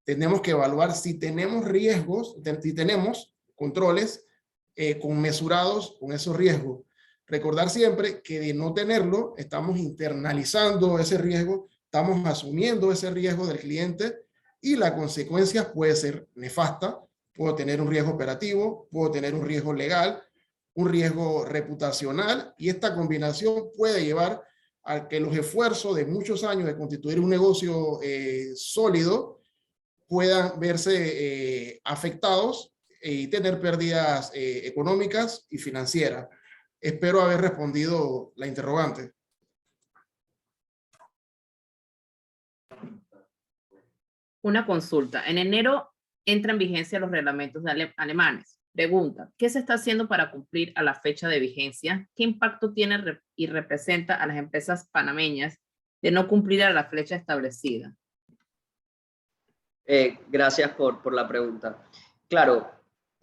tenemos que evaluar si tenemos riesgos, si tenemos controles conmesurados con esos riesgos. Recordar siempre que de no tenerlo, estamos internalizando ese riesgo, estamos asumiendo ese riesgo del cliente, y la consecuencia puede ser nefasta. Puedo tener un riesgo operativo, puedo tener un riesgo legal, un riesgo reputacional, y esta combinación puede llevar a que los esfuerzos de muchos años de constituir un negocio sólido puedan verse afectados y tener pérdidas económicas y financieras. Espero haber respondido la interrogante. Una consulta. En enero entran en vigencia los reglamentos alemanes. Pregunta, ¿qué se está haciendo para cumplir a la fecha de vigencia? ¿Qué impacto tiene y representa a las empresas panameñas de no cumplir a la fecha establecida? Gracias por la pregunta. Claro,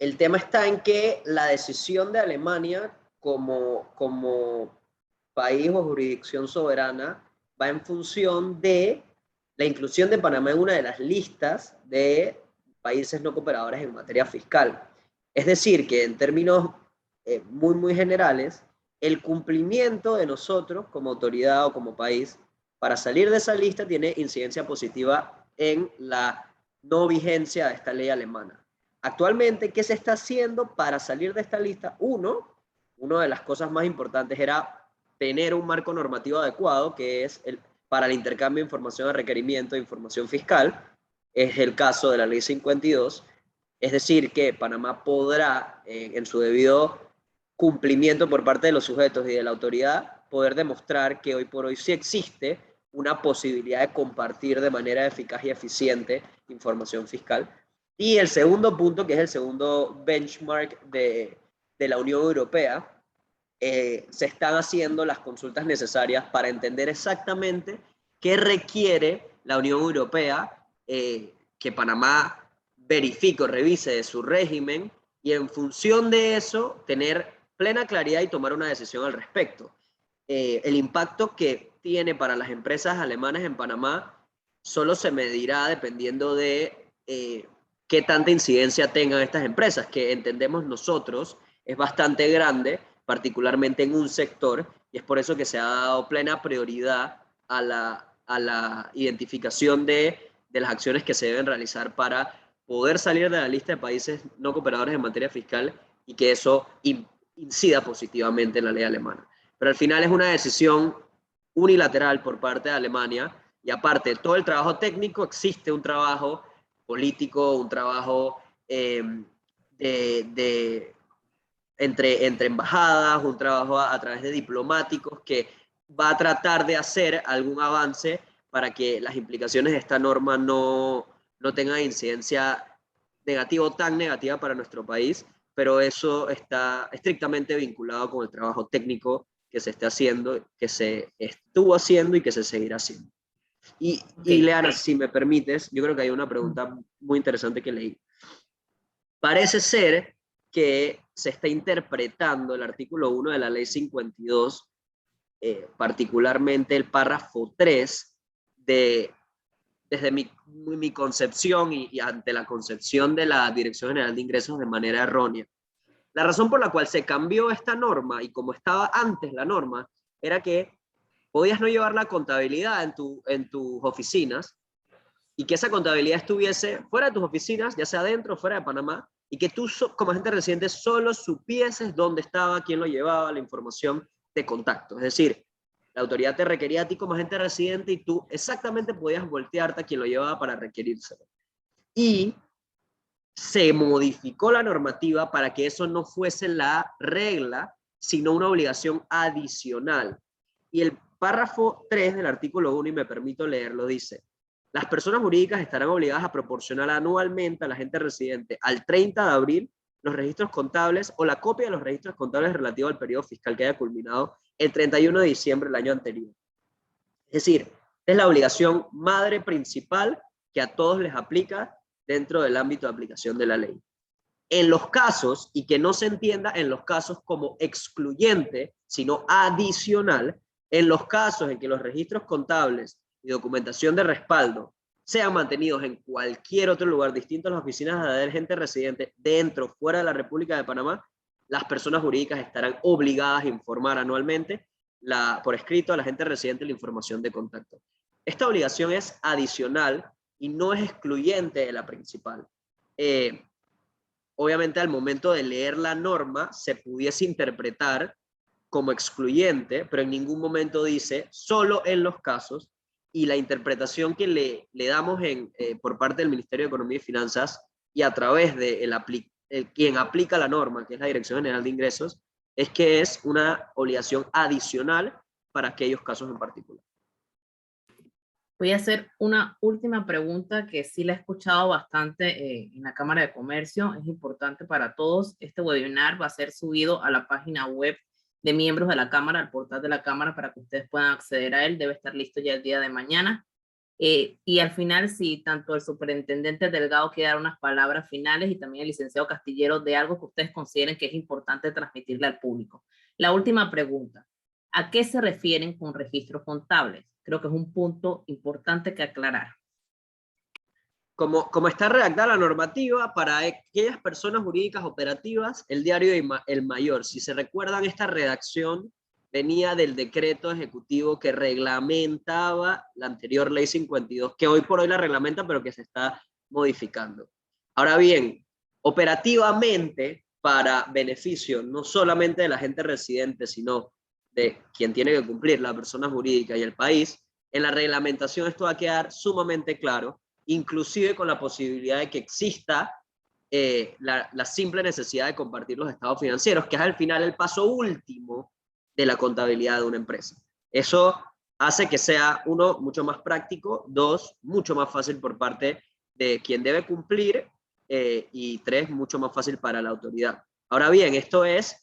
el tema está en que la decisión de Alemania como país o jurisdicción soberana va en función de la inclusión de Panamá en una de las listas de países no cooperadores en materia fiscal. Es decir, que en términos muy generales, el cumplimiento de nosotros como autoridad o como país para salir de esa lista tiene incidencia positiva en la no vigencia de esta ley alemana. Actualmente, ¿qué se está haciendo para salir de esta lista? Una de las cosas más importantes era tener un marco normativo adecuado, que es para el intercambio de información de requerimiento de información fiscal. Es el caso de la ley 52. Es decir, que Panamá podrá, en su debido cumplimiento por parte de los sujetos y de la autoridad, poder demostrar que hoy por hoy sí existe una posibilidad de compartir de manera eficaz y eficiente información fiscal. Y el segundo punto, que es el segundo benchmark de la Unión Europea, se están haciendo las consultas necesarias para entender exactamente qué requiere la Unión Europea que Panamá verifique o revise de su régimen, y en función de eso tener plena claridad y tomar una decisión al respecto. El impacto que tiene para las empresas alemanas en Panamá solo se medirá dependiendo de qué tanta incidencia tengan estas empresas, que entendemos nosotros es bastante grande, particularmente en un sector, y es por eso que se ha dado plena prioridad a la identificación de las acciones que se deben realizar para poder salir de la lista de países no cooperadores en materia fiscal, y que eso incida positivamente en la ley alemana. Pero al final es una decisión unilateral por parte de Alemania, y aparte de todo el trabajo técnico, existe un trabajo político, un trabajo entre embajadas, un trabajo a través de diplomáticos que va a tratar de hacer algún avance para que las implicaciones de esta norma no tengan incidencia negativa o tan negativa para nuestro país, pero eso está estrictamente vinculado con el trabajo técnico que se está haciendo, que se estuvo haciendo y que se seguirá haciendo. Y Leana, si me permites, yo creo que hay una pregunta muy interesante que leí. Parece ser que se está interpretando el artículo 1 de la ley 52, particularmente el párrafo 3, desde mi concepción y ante la concepción de la Dirección General de Ingresos, de manera errónea. La razón por la cual se cambió esta norma y como estaba antes la norma, era que podías no llevar la contabilidad en tus oficinas y que esa contabilidad estuviese fuera de tus oficinas, ya sea dentro o fuera de Panamá, y que tú como agente residente solo supieses dónde estaba, quién lo llevaba, la información de contacto. Es decir, la autoridad te requería a ti como agente residente y tú exactamente podías voltearte a quien lo llevaba para requerírselo. Y se modificó la normativa para que eso no fuese la regla, sino una obligación adicional. Y el párrafo 3 del artículo 1, y me permito leerlo, dice: las personas jurídicas estarán obligadas a proporcionar anualmente al agente residente al 30 de abril los registros contables o la copia de los registros contables relativos al periodo fiscal que haya culminado el 31 de diciembre del año anterior. Es decir, es la obligación madre principal que a todos les aplica dentro del ámbito de aplicación de la ley. En los casos, y que no se entienda en los casos como excluyente, sino adicional, en los casos en que los registros contables y documentación de respaldo sean mantenidos en cualquier otro lugar distinto a las oficinas del agente residente dentro o fuera de la República de Panamá, las personas jurídicas estarán obligadas a informar anualmente por escrito al agente residente la información de contacto. Esta obligación es adicional y no es excluyente de la principal. Obviamente al momento de leer la norma se pudiese interpretar como excluyente, pero en ningún momento dice solo en los casos, y la interpretación que le damos por parte del Ministerio de Economía y Finanzas y a través de quien aplica la norma, que es la Dirección General de Ingresos, es que es una obligación adicional para aquellos casos en particular. Voy a hacer una última pregunta que sí la he escuchado bastante en la Cámara de Comercio. Es importante para todos. Este webinar va a ser subido a la página web de miembros de la Cámara, al portal de la Cámara, para que ustedes puedan acceder a él. Debe estar listo ya el día de mañana. Y al final, si tanto el superintendente Delgado quiere dar unas palabras finales y también el licenciado Castillero de algo que ustedes consideren que es importante transmitirle al público. La última pregunta: ¿a qué se refieren con registros contables? Creo que es un punto importante que aclarar. Como está redactada la normativa, para aquellas personas jurídicas operativas, el diario El Mayor, si se recuerdan, esta redacción venía del decreto ejecutivo que reglamentaba la anterior ley 52, que hoy por hoy la reglamenta, pero que se está modificando. Ahora bien, operativamente, para beneficio no solamente de la gente residente, sino de quien tiene que cumplir, la persona jurídica y el país, en la reglamentación esto va a quedar sumamente claro, inclusive con la posibilidad de que exista la simple necesidad de compartir los estados financieros, que es al final el paso último de la contabilidad de una empresa. Eso hace que sea, uno, mucho más práctico, dos, mucho más fácil por parte de quien debe cumplir, y tres, mucho más fácil para la autoridad. Ahora bien, esto es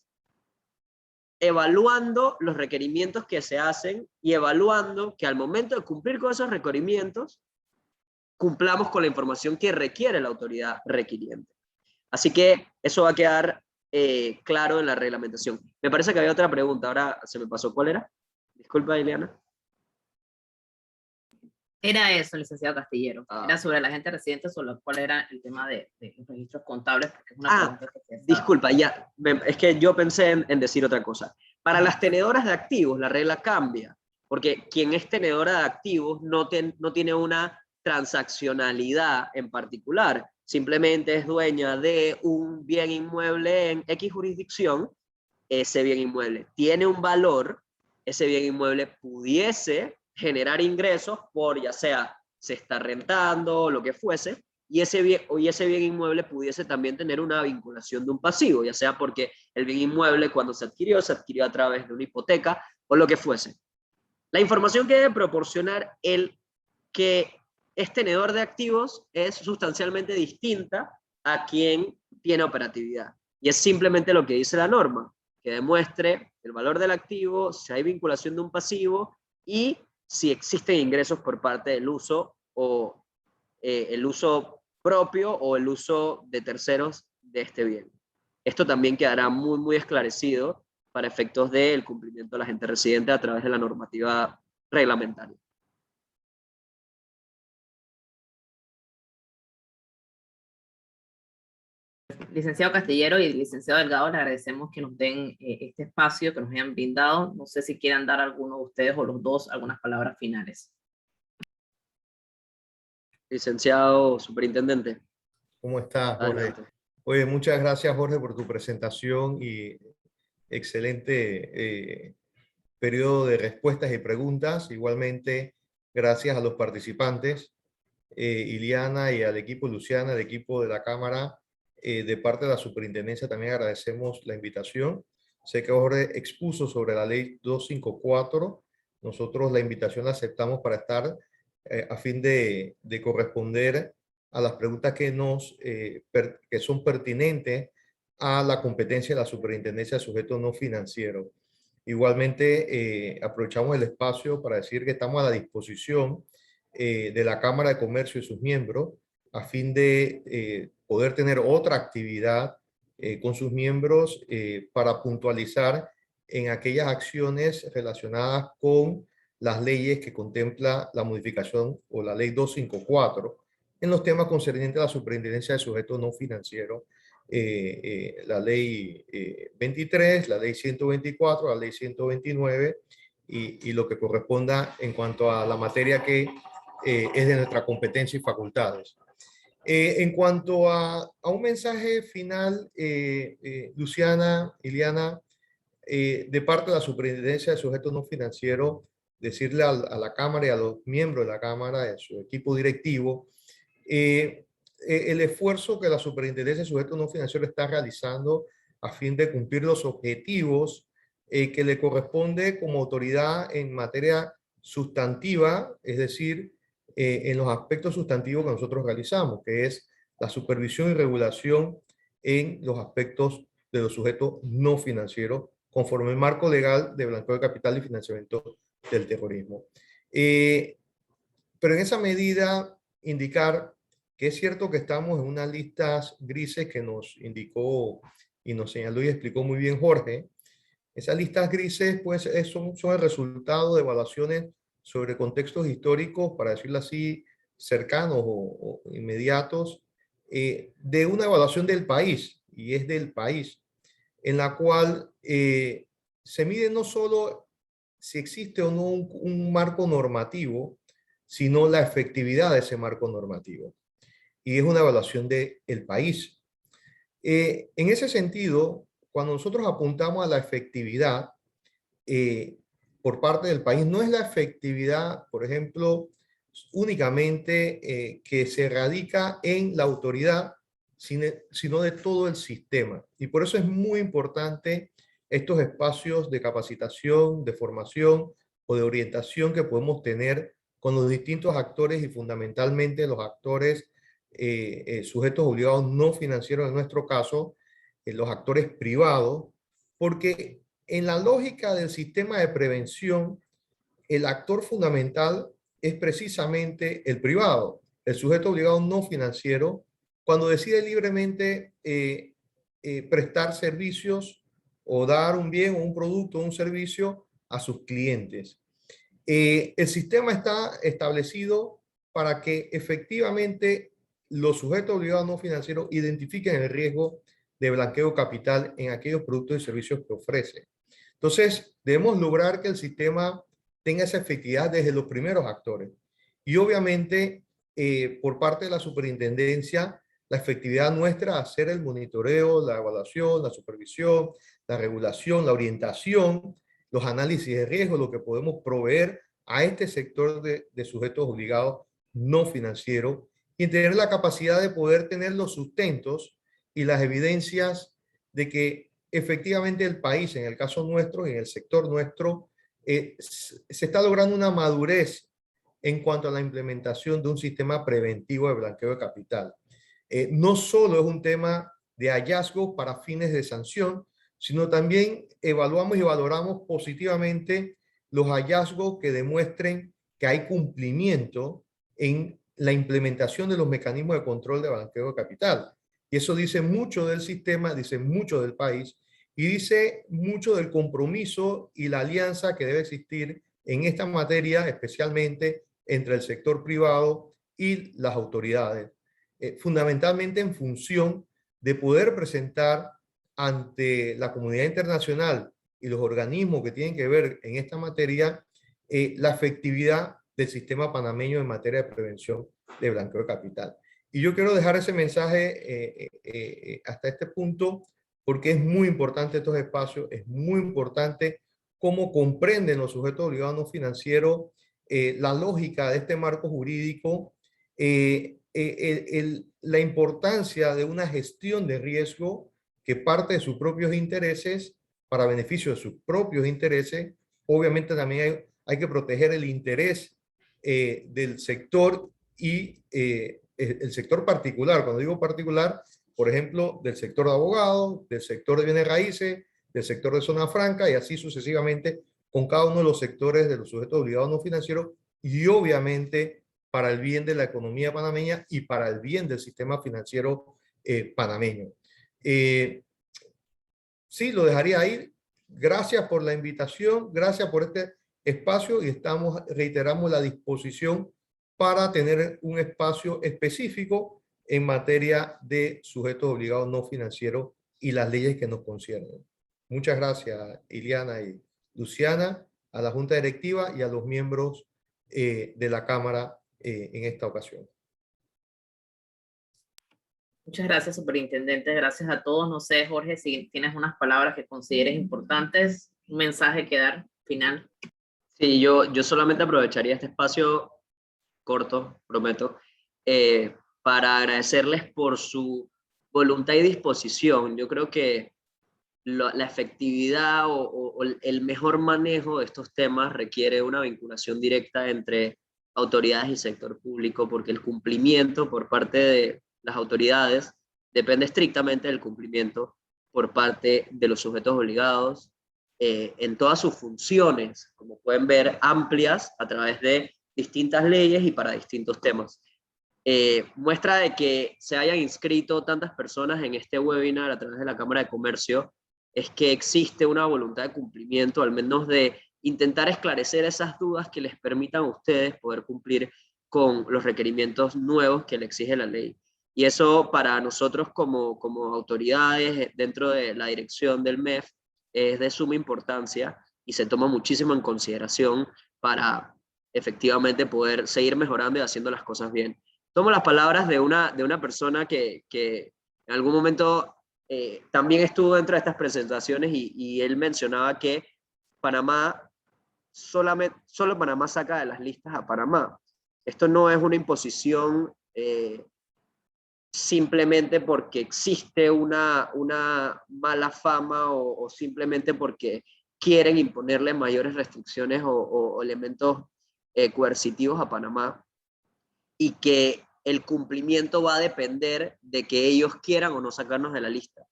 evaluando los requerimientos que se hacen y evaluando que al momento de cumplir con esos requerimientos, cumplamos con la información que requiere la autoridad requiriente. Así que eso va a quedar claro en la reglamentación. Me parece que había otra pregunta, ahora se me pasó. ¿Cuál era? Disculpa, Ileana. Era eso, licenciado Castillero. Era sobre la agente residente, sobre cuál era el tema de los registros contables, porque es una pregunta que se disculpa, ya, es que yo pensé en decir otra cosa. Para las tenedoras de activos, la regla cambia, porque quien es tenedora de activos no tiene una transaccionalidad en particular, simplemente es dueña de un bien inmueble en X jurisdicción. Ese bien inmueble tiene un valor, ese bien inmueble pudiese generar ingresos por, ya sea se está rentando o lo que fuese, y ese bien inmueble pudiese también tener una vinculación de un pasivo, ya sea porque el bien inmueble cuando se adquirió a través de una hipoteca o lo que fuese. La información que debe proporcionar el que es tenedor de activos es sustancialmente distinta a quien tiene operatividad. Y es simplemente lo que dice la norma, que demuestre el valor del activo, si hay vinculación de un pasivo y si existen ingresos por parte del uso o el uso propio o el uso de terceros de este bien. Esto también quedará muy, muy esclarecido para efectos del cumplimiento de la agente residente a través de la normativa reglamentaria. Licenciado Castillero y licenciado Delgado, le agradecemos que nos den este espacio, que nos hayan brindado. No sé si quieran dar alguno de ustedes o los dos algunas palabras finales. Licenciado Superintendente, ¿Cómo estás, Jorge? adelante. Oye, muchas gracias, Jorge, por tu presentación y excelente periodo de respuestas y preguntas. Igualmente, gracias a los participantes, Iliana, y al equipo Luciana, el equipo de la Cámara. De parte de la Superintendencia también agradecemos la invitación. Sé que Jorge expuso sobre la ley 254. Nosotros la invitación la aceptamos para estar a fin de corresponder a las preguntas que que son pertinentes a la competencia de la Superintendencia de Sujetos No Financieros. Igualmente, aprovechamos el espacio para decir que estamos a la disposición de la Cámara de Comercio y sus miembros a fin de poder tener otra actividad con sus miembros para puntualizar en aquellas acciones relacionadas con las leyes que contempla la modificación o la ley 254 en los temas concernientes a la Superintendencia de Sujetos No Financieros, la ley 23, la ley 124, la ley 129 y lo que corresponda en cuanto a la materia que es de nuestra competencia y facultades. En cuanto a un mensaje final, Luciana, Iliana, de parte de la Superintendencia de Sujetos No Financieros, decirle a la Cámara y a los miembros de la Cámara, de su equipo directivo, el esfuerzo que la Superintendencia de Sujetos No Financieros está realizando a fin de cumplir los objetivos que le corresponde como autoridad en materia sustantiva, es decir, en los aspectos sustantivos que nosotros realizamos, que es la supervisión y regulación en los aspectos de los sujetos no financieros, conforme el marco legal de blanqueo de capital y financiamiento del terrorismo. Pero en esa medida, indicar que es cierto que estamos en unas listas grises que nos indicó y nos señaló y explicó muy bien Jorge. Esas listas grises pues, son el resultado de evaluaciones sobre contextos históricos, para decirlo así, cercanos o inmediatos, de una evaluación del país, y es del país, en la cual se mide no solo si existe o no un marco normativo, sino la efectividad de ese marco normativo. Y es una evaluación del país. En ese sentido, cuando nosotros apuntamos a la efectividad por parte del país, no es la efectividad, por ejemplo, únicamente que se radica en la autoridad, sino de todo el sistema. Y por eso es muy importante estos espacios de capacitación, de formación o de orientación que podemos tener con los distintos actores y fundamentalmente los actores sujetos obligados no financieros, en nuestro caso, los actores privados, porque en la lógica del sistema de prevención, el actor fundamental es precisamente el privado, el sujeto obligado no financiero, cuando decide libremente prestar servicios o dar un bien o un producto o un servicio a sus clientes. El sistema está establecido para que efectivamente los sujetos obligados no financieros identifiquen el riesgo de blanqueo capital en aquellos productos y servicios que ofrece. Entonces, debemos lograr que el sistema tenga esa efectividad desde los primeros actores. Y obviamente, por parte de la superintendencia, la efectividad nuestra, hacer el monitoreo, la evaluación, la supervisión, la regulación, la orientación, los análisis de riesgo, lo que podemos proveer a este sector de sujetos obligados no financieros y tener la capacidad de poder tener los sustentos y las evidencias de que efectivamente el país, en el caso nuestro, en el sector nuestro, se está logrando una madurez en cuanto a la implementación de un sistema preventivo de blanqueo de capital. No solo es un tema de hallazgo para fines de sanción, sino también evaluamos y valoramos positivamente los hallazgos que demuestren que hay cumplimiento en la implementación de los mecanismos de control de blanqueo de capital. Y eso dice mucho del sistema, dice mucho del país y dice mucho del compromiso y la alianza que debe existir en esta materia, especialmente entre el sector privado y las autoridades, fundamentalmente en función de poder presentar ante la comunidad internacional y los organismos que tienen que ver en esta materia la efectividad del sistema panameño en materia de prevención de blanqueo de capital. Y yo quiero dejar ese mensaje hasta este punto, porque es muy importante estos espacios, es muy importante cómo comprenden los sujetos obligados no financieros la lógica de este marco jurídico, la importancia de una gestión de riesgo que parte de sus propios intereses para beneficio de sus propios intereses. Obviamente también hay que proteger el interés del sector y el sector particular. Cuando digo particular, por ejemplo, del sector de abogados, del sector de bienes raíces, del sector de zona franca y así sucesivamente con cada uno de los sectores de los sujetos obligados no financieros y obviamente para el bien de la economía panameña y para el bien del sistema financiero panameño. Sí, lo dejaría ahí. Gracias por la invitación, gracias por este espacio y reiteramos la disposición para tener un espacio específico en materia de sujetos obligados no financieros y las leyes que nos conciernen. Muchas gracias, Iliana y Luciana, a la Junta Directiva y a los miembros de la Cámara en esta ocasión. Muchas gracias, superintendente. Gracias a todos. No sé, Jorge, si tienes unas palabras que consideres importantes, un mensaje que dar final. Sí, yo solamente aprovecharía este espacio corto, prometo, para agradecerles por su voluntad y disposición. Yo creo que la efectividad o el mejor manejo de estos temas requiere una vinculación directa entre autoridades y sector público, porque el cumplimiento por parte de las autoridades depende estrictamente del cumplimiento por parte de los sujetos obligados en todas sus funciones, como pueden ver, amplias a través de distintas leyes y para distintos temas. Muestra de que se hayan inscrito tantas personas en este webinar a través de la Cámara de Comercio es que existe una voluntad de cumplimiento, al menos de intentar esclarecer esas dudas que les permitan a ustedes poder cumplir con los requerimientos nuevos que le exige la ley. Y eso para nosotros como autoridades dentro de la dirección del MEF es de suma importancia y se toma muchísimo en consideración para efectivamente poder seguir mejorando y haciendo las cosas bien. Tomo las palabras de una persona que en algún momento también estuvo dentro de estas presentaciones y él mencionaba que Panamá, solo Panamá saca de las listas a Panamá. Esto no es una imposición simplemente porque existe una mala fama o simplemente porque quieren imponerle mayores restricciones o elementos coercitivos a Panamá, y que el cumplimiento va a depender de que ellos quieran o no sacarnos de la lista.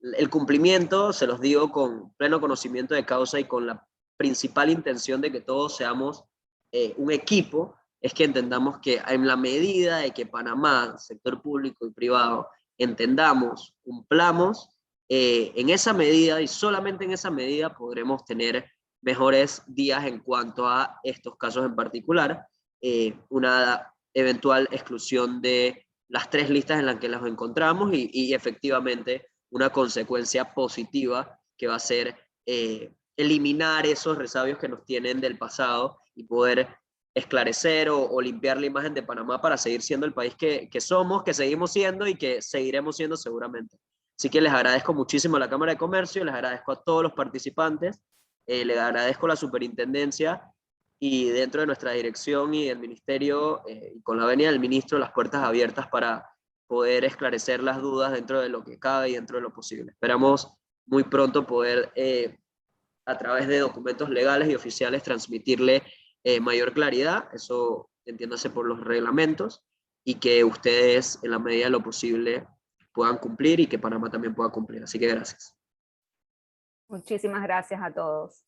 El cumplimiento, se los digo con pleno conocimiento de causa y con la principal intención de que todos seamos un equipo, es que entendamos que en la medida de que Panamá, sector público y privado, entendamos, cumplamos, en esa medida y solamente en esa medida podremos tener mejores días en cuanto a estos casos en particular. Una eventual exclusión de las 3 listas en las que las encontramos y efectivamente una consecuencia positiva que va a ser eliminar esos resabios que nos tienen del pasado y poder esclarecer o limpiar la imagen de Panamá para seguir siendo el país que somos, que seguimos siendo y que seguiremos siendo seguramente. Así que les agradezco muchísimo a la Cámara de Comercio, les agradezco a todos los participantes, les agradezco a la superintendencia y dentro de nuestra dirección y del ministerio, y con la venia del ministro, las puertas abiertas para poder esclarecer las dudas dentro de lo que cabe y dentro de lo posible. Esperamos muy pronto poder, a través de documentos legales y oficiales, transmitirle mayor claridad, eso entiéndase por los reglamentos, y que ustedes en la medida de lo posible puedan cumplir y que Panamá también pueda cumplir. Así que gracias. Muchísimas gracias a todos.